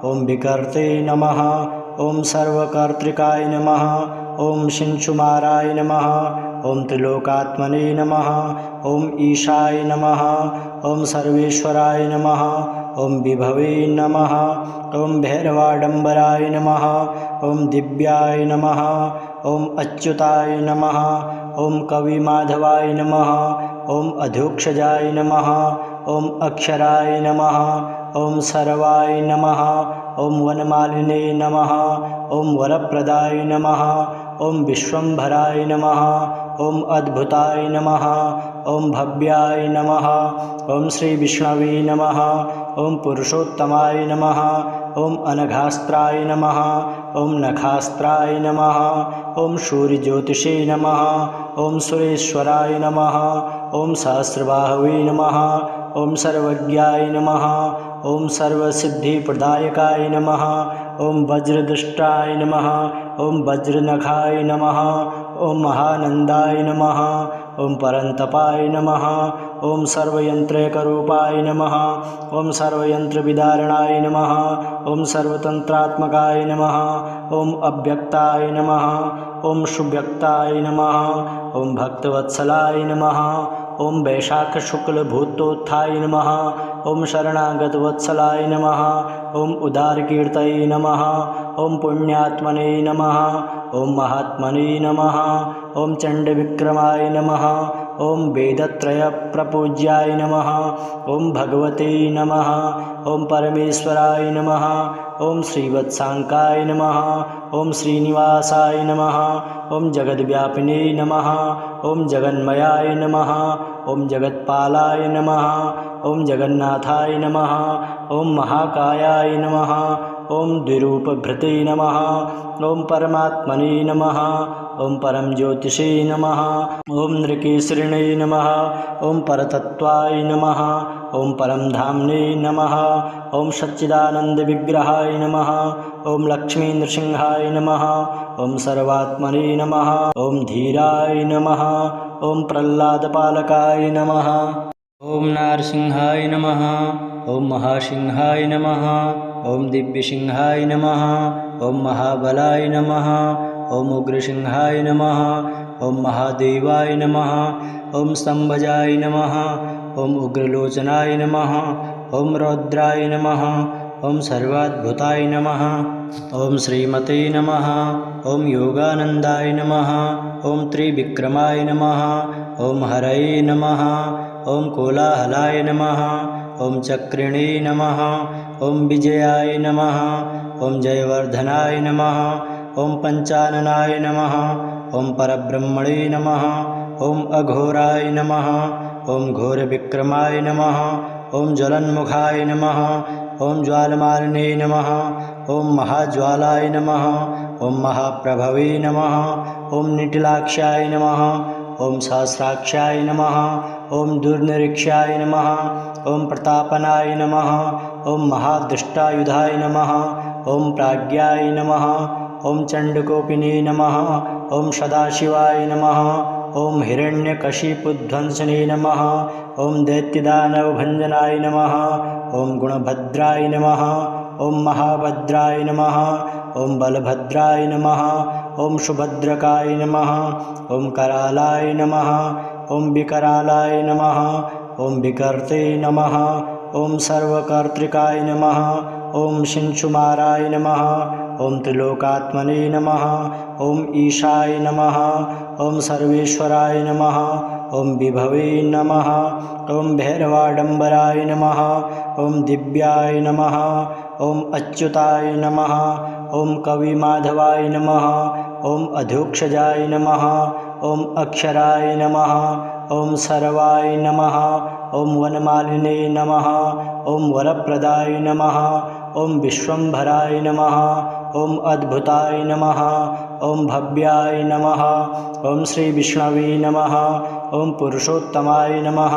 ॐ विकर्ते नमः। ॐ सर्वकर्त्रिकाय नमः। ॐ शिंशुमाराय नमः। ॐ त्रिलोकात्मने नमः। ॐ ईशाय नमः। ॐ सर्वेश्वराय नमः। ॐ विभवे नमः। ॐ भैरवाडम्बराय नमः। ॐ दिव्याय नमः। ॐ अच्युताय नमः। ॐ कविमाधवाय नमः। ॐ अधोक्षजाय नमः। ॐ अक्षराय नमः। ॐ सर्वाय नमः। ॐ वनमालिने नमः। ॐ वरप्रदाय नमः। ॐ विश्वम्भराय नमः। ॐ अद्भुताय नमः। ॐ भव्याय नमः। ॐ श्री विष्णवे नमः। ॐ पुरुषोत्तमाय नमः। ॐ अनघास्त्राय नमः। ओम नखास्त्राय नमः, ओम सूर्यज्योतिषे नमः, ओम सुरेश्वराय नमः, ओम सहस्रबाहवे नमः, ओम सर्वज्ञाय नमः, ओम सर्वसिद्धिप्रदायकाय नमः, ओम वज्रदृष्टाय नमः, ओम वज्रनखाय नमः, ओम महानंदाय नमः, ओम परंतपाय नमः, ओम सर्वयंत्रैकरूपाय नमः, ओम सर्वयंत्रविदारणाय नमः, ओम सर्वतंत्रात्मकाय नमः, ओम अव्यक्ताय नमः, ओम सुव्यक्ताय नमः, ओम भक्तवत्सलाय नमः, ओम वैशाख शुक्ल भूतोत्थाय नमः, ओम शरणागतवत्सलाय नमः, ओम उदारकीर्तये नमः, ओम पुण्यात्मने नमः, ओम महात्मने नमः, ओम चंडविक्रमाय नमः, ओम वेदत्रयप्रपूज्याय नमः, ओम भगवते नमः, ओम परमेश्वराय नमः, ओम श्रीवत्सांकाय नमः, ओम श्रीनिवासाय नमः, ओम जगद्व्यापिने नमः, ओम जगन्मयाय नमः, ओम जगत्पालाय नमः, ओम जगन्नाथाय नमः, ओम महाकायाय नमः, ओम द्विरूपभृते नमः, ओम परमात्मने नमः, ओम परम ज्योतिषे नमः, ओम नृकेसरिणे नमः, ओम परतत्वाय नमः, ओम परम धाम्ने नमः, ओम सच्चिदानंद विग्रहाय नमः, ओम लक्ष्मी नृसिंहाय नमः, ओम सर्वात्मने नमः, ओम धीराय नमः, ओम प्रह्लादपालकाय नमः, ओम नारसिंहाय नमः, ओम महासिंहाय नमः, ओम दिव्यसिंहाय नमः, ओम महाबलाय नमः, ओम उग्रसिंहाय नमः, ओम महादेवाय नमः, ओम स्तंभजाय नमः, ओम उग्रलोचनाय नमः, ओम रौद्राय नमः, ओम सर्वाद्भुताय नमः, ओम श्रीमते नमः, ओम योगानंदाय नमः, ओम त्रिविक्रमाय नमः, ओम हरये नमः, ओम कोलाहलाय नमः, ओम चक्रिणे नमः, ओम विजयाय नमः, ओम जयवर्धनाय नमः, ओम पंचाननाय नमः, ओम परब्रह्मणे नमः, ओम अघोराय नमः, ओम घोरविक्रमाय नमः, ओम ज्वलन्मुखाय नमः, ओम ज्वालमालिने नमः, ओम महाज्वालाय नमः, ओम महाप्रभवे नमः, ओम निटिलाक्षाय नमः, ओम सहस्राक्षाय नमः, ओम दुर्निरीक्षाय नमः, ओम प्रतापनाय नमः, ओम महादृष्टायुधाय नमः, ओम प्राज्ञाय नमः, ओम चंडकोपिने नमः, ओम सदाशिवाय नमः, ओम हिरण्यकशिपुध्वंसने नमः, ओम दैत्यदानवभंजनाय नमः, ओम गुणभद्राय नमः, ओम महाभद्राय नमः, ओम बलभद्राय नमः, ओम सुभद्रकाय नमः, ओम करालाय नमः, ओम विकरालाय नमः, ओम विकर्ते नमः, ओम सर्वकर्तृकाय नमः, ओम शिंशुमाराय नमः, ओम त्रिलोकात्मने नमः, ओम ईशाय नमः, ओम सर्वेश्वराय नमः, ओम विभवे नमः, ओम भैरवाडंबराय नमः, ओम दिव्याय नमः, ओम अच्युताय नमः, ओम कविमाधवाय नमः, ओम अधोक्षजाय नमः, ओम अक्षराय नमः, ओम सर्वाय नमः, ओम वनमालिने नमः, ओम वरप्रदाय नमः, ओम विश्वंभराय नमः, ओम अद्भुताय नमः, ओम भव्याय नमः, ओम श्री विष्णवे नमः, ओम पुरुषोत्तमाय नमः,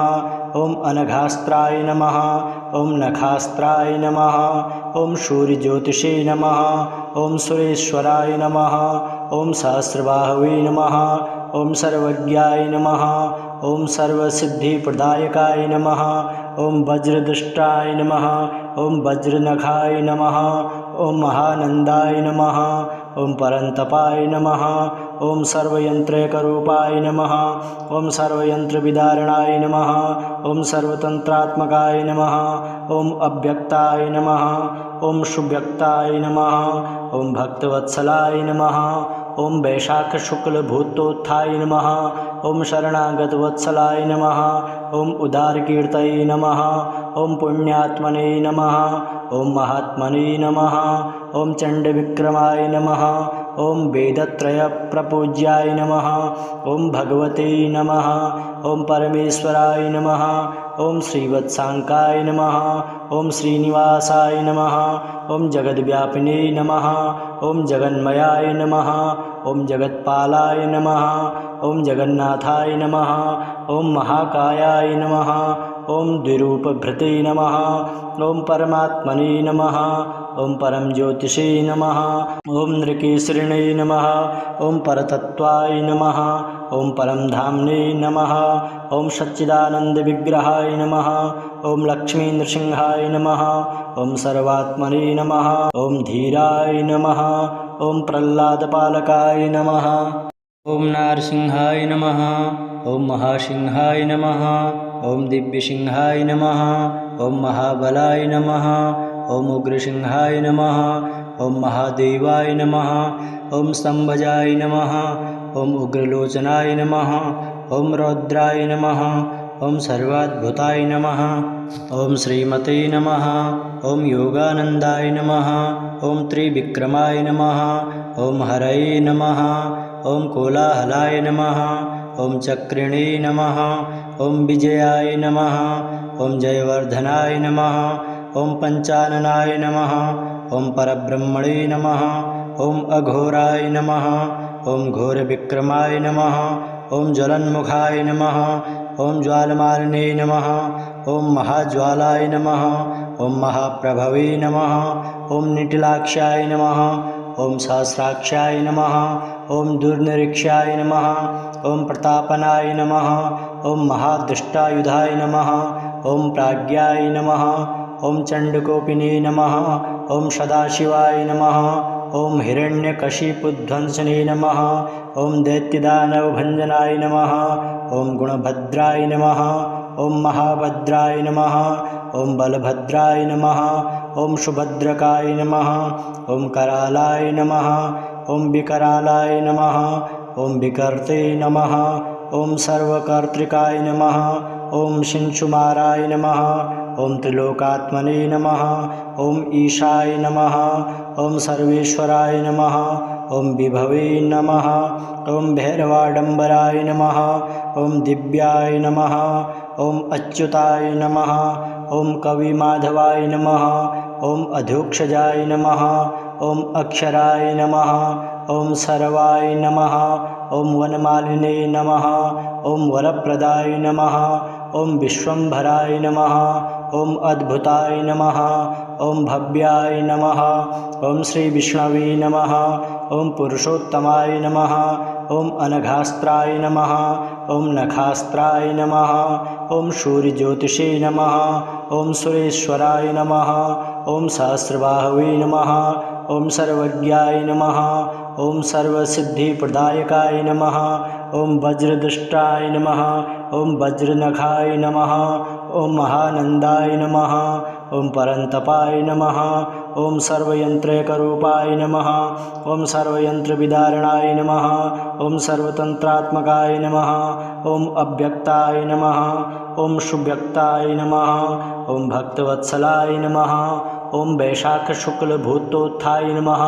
ओम अनघास्त्राय नमः, ओम नखास्त्राय नमः, ओम सूर्यज्योतिषे नमः, ओम सुरेश्वराय नमः, ओम सहस्रबाहवे नमः, ओम सर्वज्ञाय नमः, ओम सर्वसिद्धिप्रदायकाय नमः, ओम वज्रदृष्टाय नमः, ओम वज्रनखाय नमः, ओम महानंदाय नमः, ओम परंतपाय नमः, ओम सर्वयंत्रैकरूपाय नमः, ओम सर्वयंत्रविदारणाय नमः, ओम सर्वतंत्रात्मकाय नमः, ओम अव्यक्ताय नमः, ओम सुव्यक्ताय नमः, ओम भक्तवत्सलाय नमः, ओम वैशाख शुक्ल भूतोत्थाय नमः, ओम शरणागतवत्सलाय नमः, ओम उदारकीर्तये नमः, ओम पुण्यात्मने नमः, ओम महात्मने नमः, ओम चंडविक्रमाय नमः, ॐ वेदत्रयप्रपूज्याय नमः। ॐ भगवते नमः। ॐ परमेश्वराय नमः। ॐ श्रीवत्साङ्काय नमः। ॐ श्रीनिवासाय नमः। ॐ जगद्व्यापिने नमः। ॐ जगन्मयाय नमः। ॐ जगत्पालाय नमः। ॐ जगन्नाथाय नमः। ॐ महाकायाय नमः। ॐ द्विरूपभृते नमः। ॐ परमात्मने नमः। ॐ परम ज्योतिषे नमः। ॐ नृकेसरिणे नमः। ॐ परतत्त्वाय नमः। ॐ परम धाम्ने नमः। ॐ सच्चिदानन्दविग्रहाय नमः। ॐ लक्ष्मीनृसिंहाय नमः। ॐ सर्वात्मने नमः। ॐ धीराय नमः। ॐ प्रह्लादपालकाय नमः। ॐ नारसिंहाय नमः। ॐ महासिंहाय नमः। ॐ दिव्यसिंहाय नमः। ॐ महाबलाय नमः। ॐ उग्रसिंहाय नमः। ॐ महादेवाय नमः। ॐ स्तंभजाय नमः। ॐ उग्रलोचनाय नमः। ॐ रौद्राय नमः। ॐ सर्वाद्भुताय नमः। ॐ श्रीमते नमः। ॐ योगानन्दाय नमः। ॐ त्रिविक्रमाय नमः। ॐ हरये नमः। ॐ कोलाहलाय नमः। ॐ चक्रिणे नमः। ॐ विजयाय नमः। ॐ जयवर्धनाय नमः। ॐ पंचाननाय नमः। ॐ परब्रह्मणे नमः। ॐ अघोराय नमः। ॐ घोरविक्रमाय नमः। ॐ ज्वलन्मुखाय नमः। ॐ ज्वालमालिने नमः। ॐ महाज्वालाय नमः। ॐ महाप्रभवे नमः। ॐ निटिलाक्षाय नमः। ॐ सहस्राक्षाय नमः। ॐ दुर्निरीक्षाय नमः। ॐ प्रतापनाय नमः। ॐ महादृष्टायुधाय नमः। ॐ प्राज्ञाय नमः। ॐ चण्डकोपिने नमः। ॐ सदाशिवाय नमः। ॐ हिरण्यकशिपुध्वंसने नमः। ॐ दैत्यदानवभञ्जनाय नमः। ॐ गुणभद्राय नमः। ॐ महाभद्राय नमः। ॐ बलभद्राय नमः। ॐ सुभद्रकाय नमः। ॐ करालाय नमः। ॐ विकरालाय नमः। ॐ विकर्ते नमः। ॐ सर्वकर्तृकाय नमः। ॐ शिंशुमाराय नमः। ॐ त्रिलोकात्मने नमः। ॐ ईशाय नमः। ॐ सर्वेश्वराय नमः। ॐ विभवे नमः। ॐ भैरवाडम्बराय नमः। ॐ दिव्याय नमः। ॐ अच्युताय नमः। ॐ कविमाधवाय नमः। ॐ अधोक्षजाय नमः। ॐ अक्षराय नमः। ॐ सर्वाय नमः। ॐ वनमालिने नमः। ॐ वरप्रदाय नमः। ॐ विश्वम्भराय नमः। ॐ अद्भुताय नमः। ॐ भव्याय नमः। ॐ श्रीविष्णवे नमः। ॐ पुरुषोत्तमाय नमः। ॐ अनघास्त्राय नमः। ॐ नखास्त्राय नमः। ॐ सूर्यज्योतिषे नमः। ॐ सुरेश्वराय नमः। ॐ सहस्रबाहवे नमः। ॐ सर्वज्ञाय नमः। ॐ सर्वसिद्धिप्रदायकाय नमः। ॐ वज्रदुष्टाय नमः। ॐ वज्रनखाय नमः। ॐ महानन्दाय नमः। ॐ परन्तपाय नमः। ॐ सर्वयन्त्रैकरूपाय नमः। ॐ सर्वयन्त्रविदारणाय नमः। ॐ सर्वतन्त्रात्मकाय नमः। ॐ अव्यक्ताय नमः। ॐ सुव्यक्ताय नमः। ॐ भक्तवत्सलाय नमः। ॐ वैशाखशुक्लभूतोत्थाय नमः।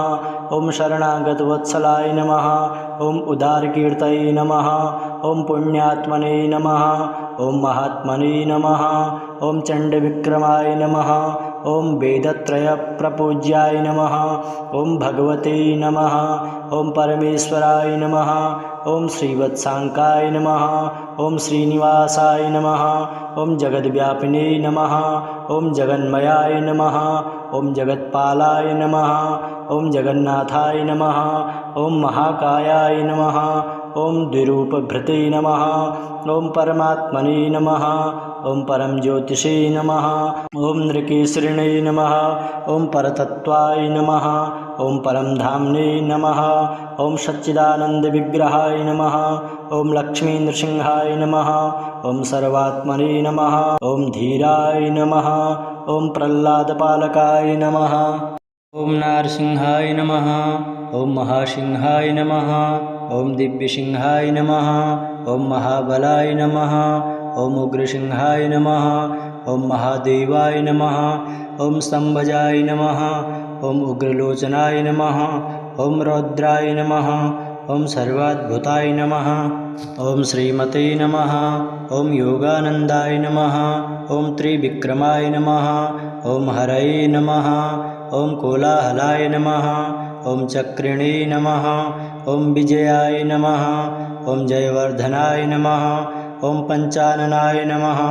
ॐ शरणागतवत्सलाय नमः। ॐ उदारकीर्तये नमः। ॐ पुण्यात्मने नमः। ॐ महात्मने नमः। ॐ चण्डविक्रमाय नमः। ॐ वेदत्रयप्रपूज्याय नमः। ॐ भगवते नमः। ॐ परमेश्वराय नमः। ॐ श्रीवत्साङ्काय नमः। ॐ श्रीनिवासाय नमः। ॐ जगद्व्यापिने नमः। ॐ जगन्मयाय नमः। ॐ जगत्पालाय नमः। ॐ जगन्नाथाय नमः। ॐ महाकायाय नमः। ॐ द्विरूपभृते नमः। ॐ परमात्मने नमः। ॐ परम ज्योतिषे नमः। ॐ नृकेसरिणे नमः। ॐ परतत्त्वाय नमः। ॐ परम धाम्ने नमः। ॐ सच्चिदानन्दविग्रहाय नमः। ॐ लक्ष्मीनृसिंहाय नमः। ॐ सर्वात्मने नमः। ॐ धीराय नमः। ॐ प्रह्लादपालकाय नमः। ॐ नारसिंहाय नमः। ॐ महासिंहाय नमः। ॐ दिव्यसिंहाय नमः। ॐ महाबलाय नमः। ॐ उग्रसिंहाय नमः। ॐ महादेवाय नमः। ॐ स्तंभजाय नमः। ॐ उग्रलोचनाय नमः। ओम रौद्राय नमः। ओम सर्वाद्भुताय नमः। ओम श्रीमते नमः। ओम योगानंदाय नमः। ओम त्रिविक्रमाय नमः। ओम हरये नमः। ओम कोलाहलाय नमः। ओम चक्रिणे नमः। ओम विजयाय नमः। ओम जयवर्धनाय नमः। ओम पंचाननाय नमः।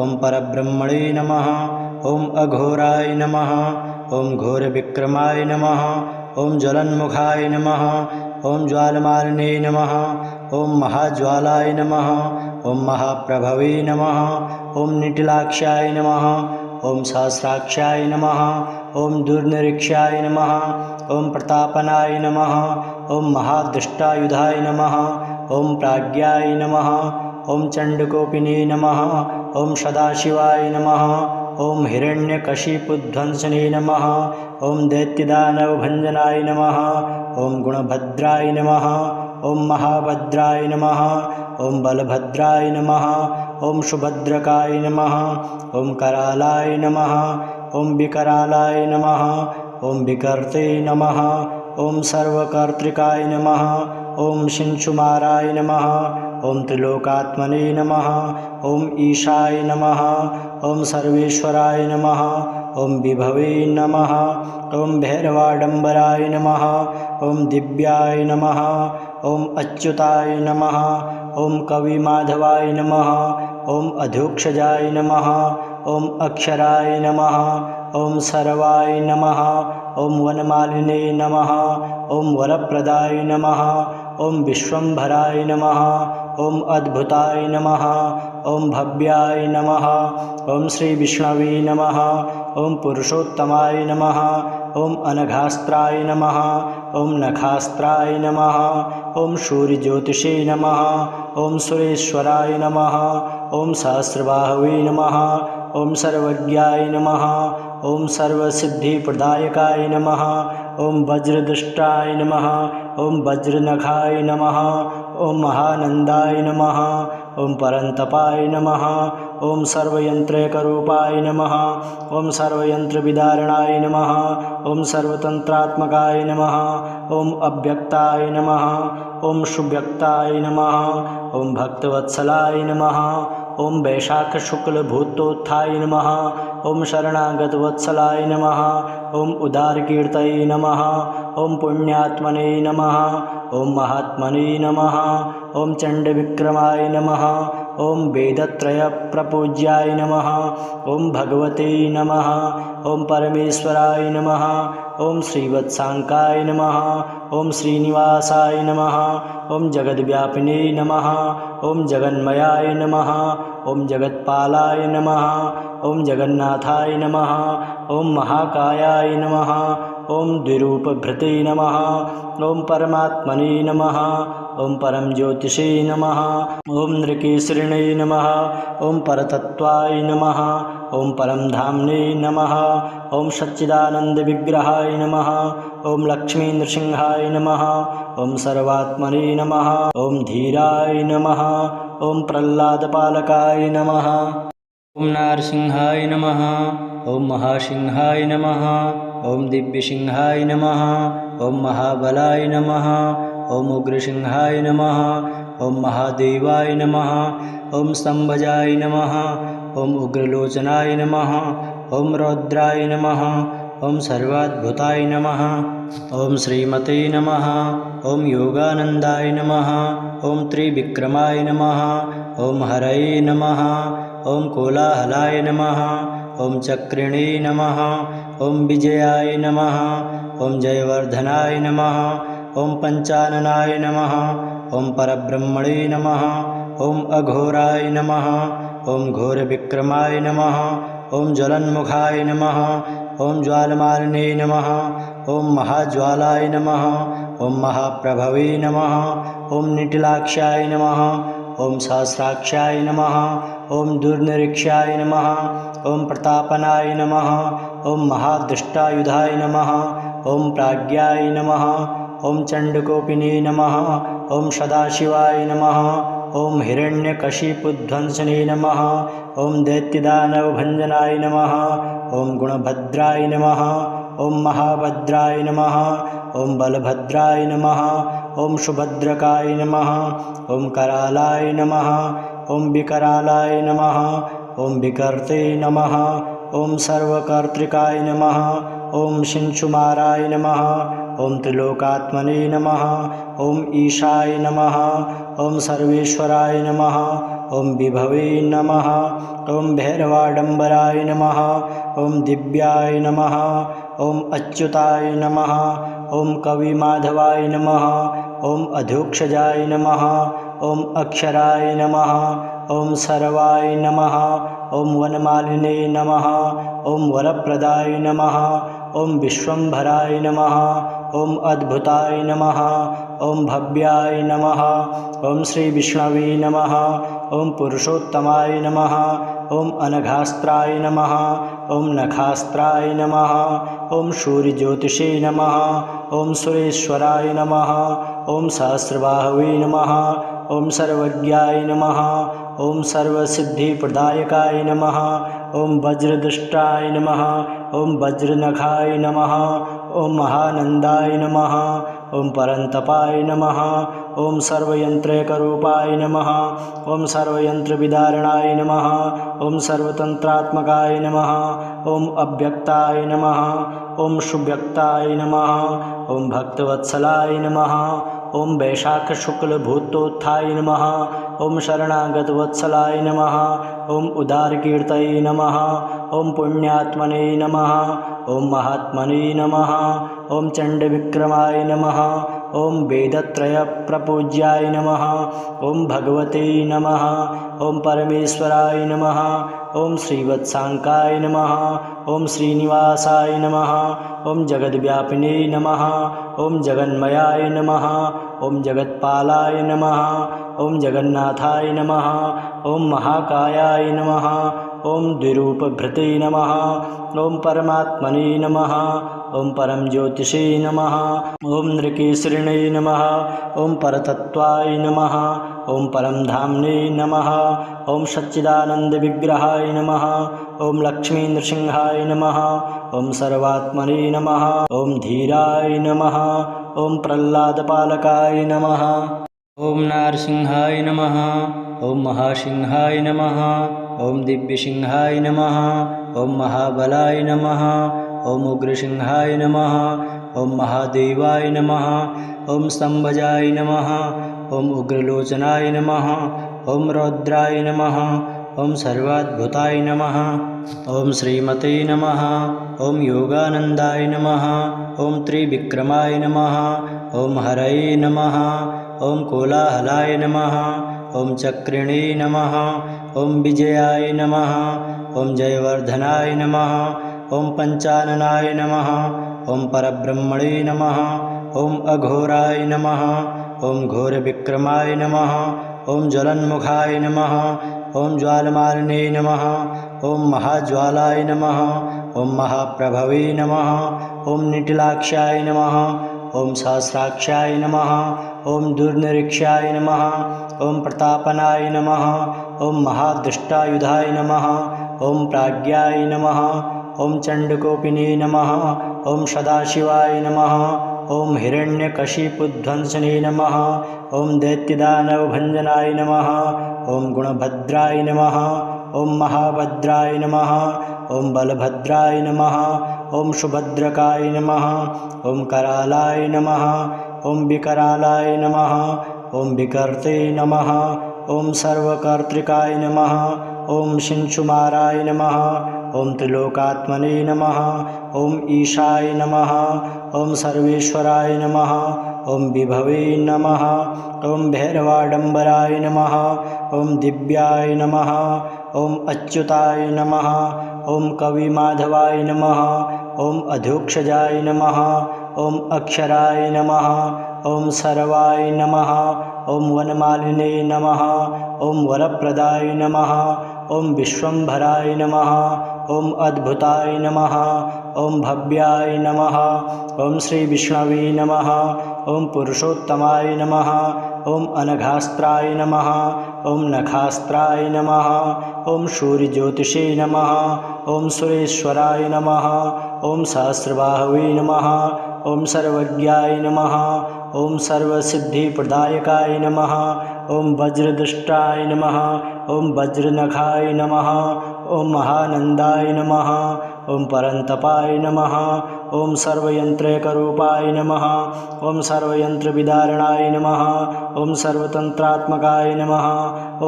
ओम परब्रह्मणे नमः। ओम अघोराय नमः। ओम घोरविक्रमाय नमः। ओम ज्वलन्मुखाय नमः। ओम ज्वालमालिने नमः। ओम महाज्वालाय नमः। ओम महाप्रभवे नमः। ओम निटिलाक्षाय नमः। ओम सहस्राक्षाय नमः। ओम दुर्निरीक्षाय नमः। ओम प्रतापनाय नमः। ओम महादृष्टायुधाय नमः। ओम प्राज्ञाय नमः। ओम चंडकोपिने नमः। ओम सदाशिवाय नमः। ओम हिरण्यकशिपुध्वंसने नमः। ओम दैत्यदानवभञ्जनाय नमः। ओम गुणभद्राय नमः। ओम महाभद्राय नमः। ओम बलभद्राय नमः। ओम सुभद्रकाय नमः। ओम करालाय नमः। ओम विकरालाय नमः। ओम विकर्ते नमः। ओम सर्वकर्तृकाय नमः। ओम शिंशुमाराय नमः। ओम त्रिलोकात्मने नमः। ओम ईशाय नमः। ओम सर्वेश्वराय नमः। ओम विभवे नमः। ओम भैरवाडंबराय नमः। ओम दिव्याय नमः। ओम अच्युताय नमः। ओम कविमाधवाय नमः। ओम अधोक्षजाय नमः। ओम अक्षराय नमः। ओम सर्वाय नमः। ओम वनमालिने नमः। ओम वरप्रदाय नमः। ओम विश्वंभराय नमः। ओम अद्भुताय नमः। ओम भव्याय नमः। ओम श्री विष्णवे नमः। ओम पुरुषोत्तमाय नमः। ओम अनघास्त्राय नमः। ओम नखास्त्राय नमः। ओम सूर्यज्योतिषे नमः। ओम सुरेश्वराय नमः। ओम सहस्रबाहवे नमः। ओम सर्वज्ञाय नमः। ओम सर्वसिद्धिप्रदायकाय नमः। ओम वज्रदृष्टाय नमः। ओम वज्रनखाय नमः। ओम महानंदाय नमः। ओम परंतपाय नमः। ओम सर्वयंत्रैकरूपाय नमः। ओम सर्वयंत्रविदारणाय नमः। ओम सर्वतंत्रात्मकाय नमः। ओम अव्यक्ताय नमः। ओम सुव्यक्ताय नमः। ओम भक्तवत्सलाय नमः। ओम वैशाख शुक्ल भूतोत्थाय नमः। ओम शरणागतवत्सलाय नमः। ओम उदारकीर्तये नमः। ओम पुण्यात्मने नमः। ओम महात्मने नमः। ओम चंडविक्रमाय नमः। ओम वेदत्रयप्रपूज्याय नमः। ओम भगवते नमः। ओम परमेश्वराय नमः। ओम श्रीवत्सांकाय नमः। ओम श्रीनिवासाय नमः। ओम जगद्व्यापिने नमः। ओम जगन्मयाय नमः। ओम जगत्पालाय नमः। ओम जगन्नाथाय नमः। ओम महाकायाय नमः। ओम द्विरूपभृते नमः। ओम परमात्मने नमः। ओम परम ज्योतिषे नमः। ओम नृकेसरिणे नमः। ओम परतत्वाय नमः। ओम परम धाम्ने नमः। ओम सच्चिदानंद विग्रहाय नमः। ओम लक्ष्मी नृसिंहाय नमः। ओम सर्वात्मने नमः। ओम धीराय नमः। ओम प्रह्लादपालकाय नमः। ओम नारसिंहाय नमः। ओम महासिंहाय नमः। ओम दिव्यसिंहाय नमः। ओम महाबलाय नमः। ओम उग्रसिंहाय नमः। ओम महादेवाय नमः। ओम स्तंभजाय नमः। ओम उग्रलोचनाय नमः। ओम रौद्राय नमः। ओम सर्वाद्भुताय नमः। ओम श्रीमते नमः। ओम योगानंदाय नमः। ओम त्रिविक्रमाय नमः। ओम हरये नमः। ओम कोलाहलाय नमः। ओम चक्रिणे नमः। ओम विजयाय नमः। ओम जयवर्धनाय नमः। ओम पंचाननाय नमः। ओम परब्रह्मणे नमः। ओम अघोराय नमः। ओम घोरविक्रमाय नमः। ओम ज्वलन्मुखाय नमः। ओम ज्वालमालिने नमः। ओम महाज्वालाय नमः। ओम महाप्रभवे नमः। ओम निटिलाक्षाय नमः। ओम सहस्राक्षाय नमः। ओम दुर्निरीक्षाय नमः। ओम प्रतापनाय नमः। ओम महादृष्टायुधाय नमः। ओम प्राज्ञाय नमः। ओम चंडकोपिने नमः। ओम सदाशिवाय नमः। ओम हिरण्यकशिपुध्वंसने नमः। ओम दैत्यदानवभञ्जनाय नमः। ओम गुणभद्राय नमः। ॐ महाभद्राय नमः ॐ बलभद्राय नमः ॐ सुभद्रकाय नमः ॐ करालाय नमः ॐ विकरालाय नमः ॐ विकर्ते नमः ॐ सर्वकर्त्रिकाय नमः ॐ शिंशुमाराय नमः ॐ त्रिलोकात्मने नमः ॐ ईशाय नमः ॐ सर्वेश्वराय नमः ॐ विभवे नमः ॐ भैरवाडम्बराय नमः ॐ दिव्याय नमः ॐ अच्युताय नमः ॐ कविमाधवाय नमः ॐ अधोक्षजाय नमः ॐ अक्षराय नमः ॐ सर्वाय नमः ॐ वनमालिने नमः ॐ वरप्रदाय नमः ॐ विश्वम्भराय नमः ॐ अद्भुताय नमः ॐ भव्याय नमः ॐ श्री विष्णवे नमः ॐ पुरुषोत्तमाय नमः ॐ अनघास्त्राय नमः ॐ नखास्त्राय नमः ॐ सूर्यज्योतिषे नमः ॐ सुरेश्वराय नमः ॐ सहस्रबाहवे नमः ॐ सर्वज्ञाय नमः ॐ सर्वसिद्धिप्रदायकाय नमः ॐ वज्रदुष्टाय नमः ॐ वज्रनखाय नमः ॐ महानन्दाय नमः ॐ परन्तपाय नमः ॐ सर्वयन्त्रैकरूपाय नमः ॐ सर्वयन्त्रविदारणाय नमः ॐ सर्वतन्त्रात्मकाय नमः ॐ अव्यक्ताय नमः ॐ सुव्यक्ताय नमः ॐ भक्तवत्सलाय नमः ॐ वैशाखशुक्लभूतोत्थाय नमः ॐ शरणागतवत्सलाय नमः ॐ उदारकीर्तये नमः ॐ पुण्यात्मने नमः ॐ महात्मने नमः ॐ चण्डविक्रमाय नमः ॐ वेदत्रयप्रपूज्याय नमः ॐ भगवते नमः ॐ परमेश्वराय नमः ॐ श्रीवत्साङ्काय नमः ॐ श्रीनिवासाय नमः ॐ जगद्व्यापिने नमः ॐ जगन्मयाय नमः ॐ जगत्पालाय नमः ॐ जगन्नाथाय नमः ॐ महाकायाय नमः ॐ द्विरूपभृते नमः ॐ परमात्मने नमः ॐ परम ज्योतिषे नमः ॐ नृकेसरिणे नमः ॐ परतत्त्वाय नमः ॐ परम धाम्ने नमः ॐ सच्चिदानन्दविग्रहाय नमः ॐ लक्ष्मीनृसिंहाय नमः ॐ सर्वात्मने नमः ॐ धीराय नमः ॐ प्रह्लादपालकाय नमः ॐ नारसिंहाय नमः ॐ महासिंहाय नमः ॐ दिव्यसिंहाय नमः ॐ महाबलाय नमः ॐ उग्रसिंहाय नमः ॐ महादेवाय नमः ॐ स्तंभजाय नमः ॐ उग्रलोचनाय नमः ॐ रौद्राय नमः ॐ सर्वाद्भुताय नमः ॐ श्रीमते नमः ॐ योगानन्दाय नमः ॐ त्रिविक्रमाय नमः ॐ हरये नमः ॐ कोलाहलाय नमः ॐ चक्रिणे नमः ॐ विजयाय नमः ॐ जयवर्धनाय नमः ॐ पंचाननाय नमः ॐ परब्रह्मणे नमः ॐ अघोराय नमः ॐ घोरविक्रमाय नमः ॐ ज्वलन्मुखाय नमः ॐ ज्वालमालिने नमः ॐ महाज्वालाय नमः ॐ महाप्रभवे नमः ॐ निटिलाक्षाय नमः ॐ सहस्राक्षाय नमः ॐ दुर्निरीक्षाय नमः ॐ प्रतापनाय नमः ॐ महादृष्टायुधाय नमः ॐ प्राज्ञाय नमः ॐ चण्डकोपिने नमः ॐ सदाशिवाय नमः ॐ हिरण्यकशिपुध्वंसने नमः ॐ दैत्यदानवभञ्जनाय नमः ॐ गुणभद्राय नमः ॐ महाभद्राय नमः ॐ बलभद्राय नमः ॐ सुभद्रकाय नमः ॐ करालाय नमः ॐ विकरालाय नमः ॐ विकर्ते नमः ॐ सर्वकर्त्रिकाय नमः ॐ शिंशुमाराय नमः ॐ त्रिलोकात्मने नमः ॐ ईशाय नमः ॐ सर्वेश्वराय नमः ॐ विभवे नमः ॐ भैरवाडम्बराय नमः ॐ दिव्याय नमः ॐ अच्युताय नमः ॐ कविमाधवाय नमः ॐ अधोक्षजाय नमः ॐ अक्षराय नमः ॐ सर्वाय नमः ॐ वनमालिने नमः ॐ वरप्रदाय नमः ॐ विश्वम्भराय नमः ॐ अद्भुताय नमः ॐ भव्याय नमः ॐ श्री विष्णवे नमः ॐ पुरुषोत्तमाय नमः ॐ अनघास्त्राय नमः ॐ नखास्त्राय नमः ॐ सूर्यज्योतिषे नमः ॐ सुरेश्वराय नमः ॐ सहस्रबाहवे नमः। ॐ सर्वज्ञाय नमः। ॐ सर्वसिद्धिप्रदायकाय नमः। ॐ वज्रदृष्टाय नमः। ॐ वज्रनखाय नमः। ॐ महानन्दाय नमः। ॐ परन्तपाय नमः। ॐ सर्वयन्त्रैकरूपाय नमः। ॐ सर्वयन्त्रविदारणाय नमः। ॐ सर्वतन्त्रात्मकाय नमः।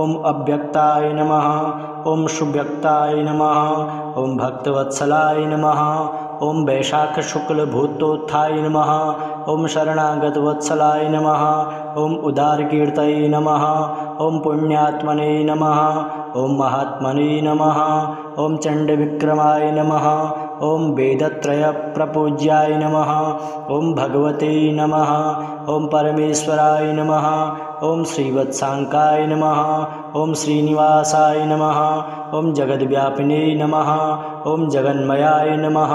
ॐ अव्यक्ताय नमः। ॐ सुव्यक्ताय नमः। ॐ भक्तवत्सलाय नमः। ॐ वैशाखशुक्लभूतोत्थाय नमः। ॐ शरणागतवत्सलाय नमः। ॐ उदारकीर्तये नमः। ॐ पुण्यात्मने नमः। ॐ महात्मने नमः। ॐ चण्डविक्रमाय नमः। ॐ वेदत्रयप्रपूज्याय नमः। ॐ भगवते नमः। ॐ परमेश्वराय नमः। ॐ श्रीवत्साङ्काय नमः। ॐ श्रीनिवासाय नमः। ॐ जगद्व्यापिने नमः। ॐ जगन्मयाय नमः।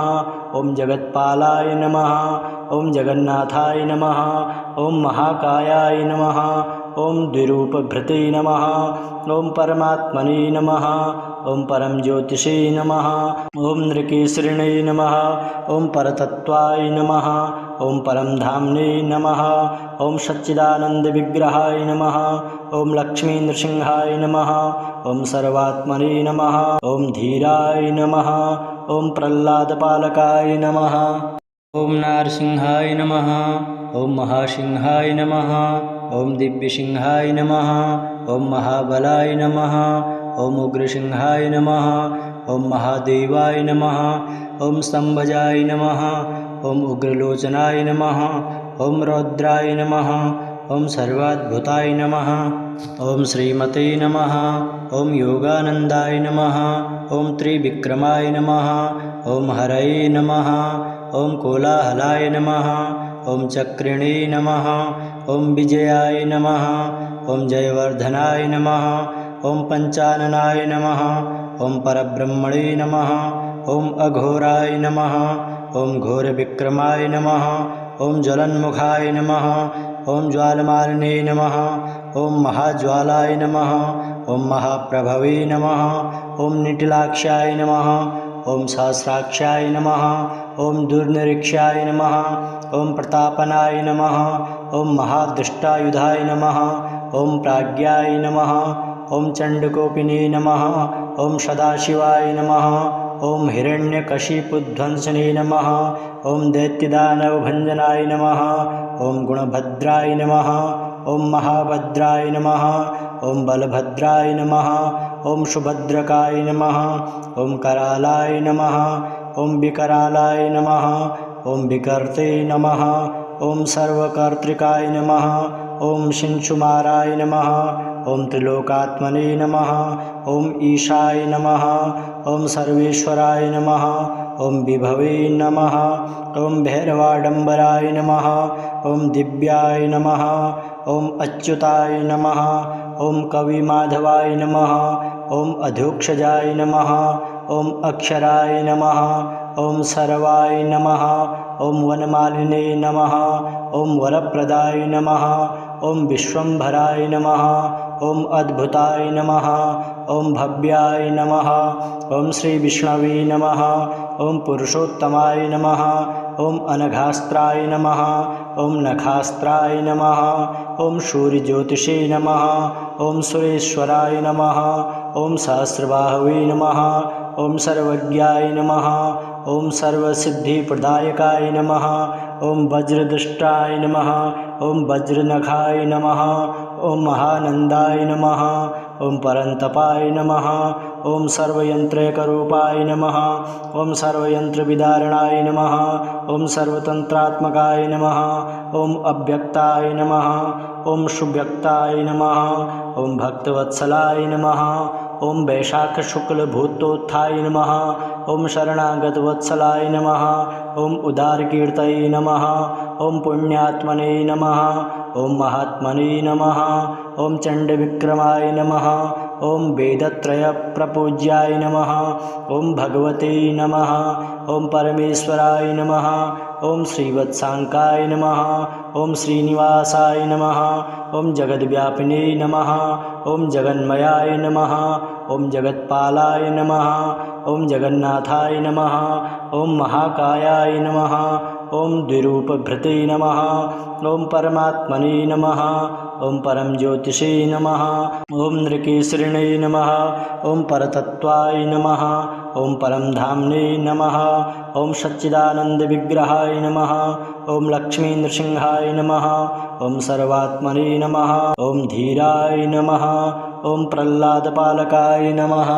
ॐ जगत्पालाय नमः। ॐ जगन्नाथाय नमः। ॐ महाकायाय नमः। ॐ द्विरूपभृते नमः। ॐ परमात्मने नमः। ॐ परम ज्योतिषे नमः। ॐ नृकेसरिणे नमः। ॐ परतत्त्वाय नमः। ॐ परमधाम्ने नमः। ॐ सच्चिदानन्दविग्रहाय नमः। ॐ लक्ष्मीनृसिंहाय नमः। ॐ सर्वात्मने नमः। ॐ धीराय नमः। ॐ प्रह्लादपालकाय नमः। ॐ नारसिंहाय नमः। ॐ महासिंहाय नमः। ॐ दिव्यसिंहाय नमः। ॐ महाबलाय नमः। ॐ उग्रसिंहाय नमः। ॐ महादेवाय नमः। ॐ स्तम्भजाय नमः। ॐ उग्रलोचनाय नमः। ॐ रौद्राय नमः। ॐ सर्वाद्भुताय नमः। ॐ श्रीमते नमः। ॐ योगानन्दाय नमः। ॐ त्रिविक्रमाय नमः। ॐ हरये नमः। ॐ कोलाहलाय नमः। ॐ चक्रिणे नमः। ॐ विजयाय नमः। ॐ जयवर्धनाय नमः। ॐ पञ्चाननाय नमः। ॐ परब्रह्मणे नमः। ॐ अघोराय नमः। ॐ घोरविक्रमाय नमः। ॐ ज्वलन्मुखाय नमः। ॐ ज्वालमालिने नमः। ॐ महाज्वालाय नमः। ॐ महाप्रभवे नमः। ॐ निटिलाक्षाय नमः। ॐ सहस्राक्षाय नमः। ॐ दुर्निरीक्षाय नमः। ॐ प्रतापनाय नमः। ॐ महादृष्टायुधाय नमः। ॐ प्राज्ञाय नमः। ॐ चण्डकोपिने नमः। ॐ सदाशिवाय नमः। ॐ हिरण्यकशिपुध्वंसने नमः। ॐ दैत्यदानवभञ्जनाय नमः। ॐ गुणभद्राय नमः। ॐ महाभद्राय नमः। ॐ बलभद्राय नमः। ॐ सुभद्रकाय नमः। ॐ करालाय नमः। ॐ विकरालाय नमः। ॐ विकर्ते नमः। ॐ सर्वकर्तृकाय नमः। ॐ शिंशुमाराय नमः। ॐ त्रिलोकात्मने नमः। ॐ ईशाय नमः। ॐ सर्वेश्वराय नमः। ॐ विभवे नमः। ॐ भैरवाडम्बराय नमः। ॐ दिव्याय नमः। ॐ अच्युताय नमः। ॐ कविमाधवाय नमः। ॐ अधोक्षजाय नमः। ॐ अक्षराय नमः। ॐ सर्वाय नमः। ॐ वनमालिने नमः। ॐ वरप्रदाय नमः। ॐ विश्वम्भराय नमः। ॐ अद्भुताय नमः। ॐ भव्याय नमः। ॐ श्रीविष्णवे नमः। ॐ पुरुषोत्तमाय नमः। ॐ अनघास्त्राय नमः। ॐ नखास्त्राय नमः। ॐ सूर्यज्योतिषे नमः। ॐ सुरेश्वराय नमः। ॐ सहस्रबाहवे नमः। ॐ सर्वज्ञाय नमः। ॐ सर्वसिद्धिप्रदायकाय नमः। ॐ वज्रदृष्टाय नमः। ॐ वज्रनखाय नमः। ॐ महानन्दाय नमः। ॐ परन्तपाय नमः। ॐ सर्वयन्त्रैकरूपाय नमः। ॐ सर्वयन्त्रविदारणाय नमः। ॐ सर्वतन्त्रात्मकाय नमः। ॐ अव्यक्ताय नमः। ॐ सुव्यक्ताय नमः। ॐ भक्तवत्सलाय नमः। ॐ वैशाखशुक्लभूतोत्थाय नमः। ॐ शरणागतवत्सलाय नमः। ॐ उदारकीर्तये नमः। ॐ पुण्यात्मने नमः। ॐ महात्मने नमः। ॐ चण्डविक्रमाय नमः। ॐ वेदत्रयप्रपूज्याय नमः। ॐ भगवते नमः। ॐ परमेश्वराय नमः। ॐ श्रीवत्साङ्काय नमः ॐ श्रीनिवासाय नमः ॐ जगद्व्यापिने नमः ॐ जगन्मयाय नमः ॐ जगत्पालाय नमः ॐ जगन्नाथाय नमः ॐ महाकायाय नमः ॐ द्विरूपभृते नमः ॐ परमात्मने नमः ॐ परम ज्योतिषे नमः ॐ नृकेसरिणे नमः ॐ परतत्त्वाय नमः ॐ परम धाम्ने नमः ॐ सच्चिदानन्दविग्रहाय नमः ॐ लक्ष्मीनृसिंहाय नमः ॐ सर्वात्मने नमः ॐ धीराय नमः ॐ प्रह्लादपालकाय नमः।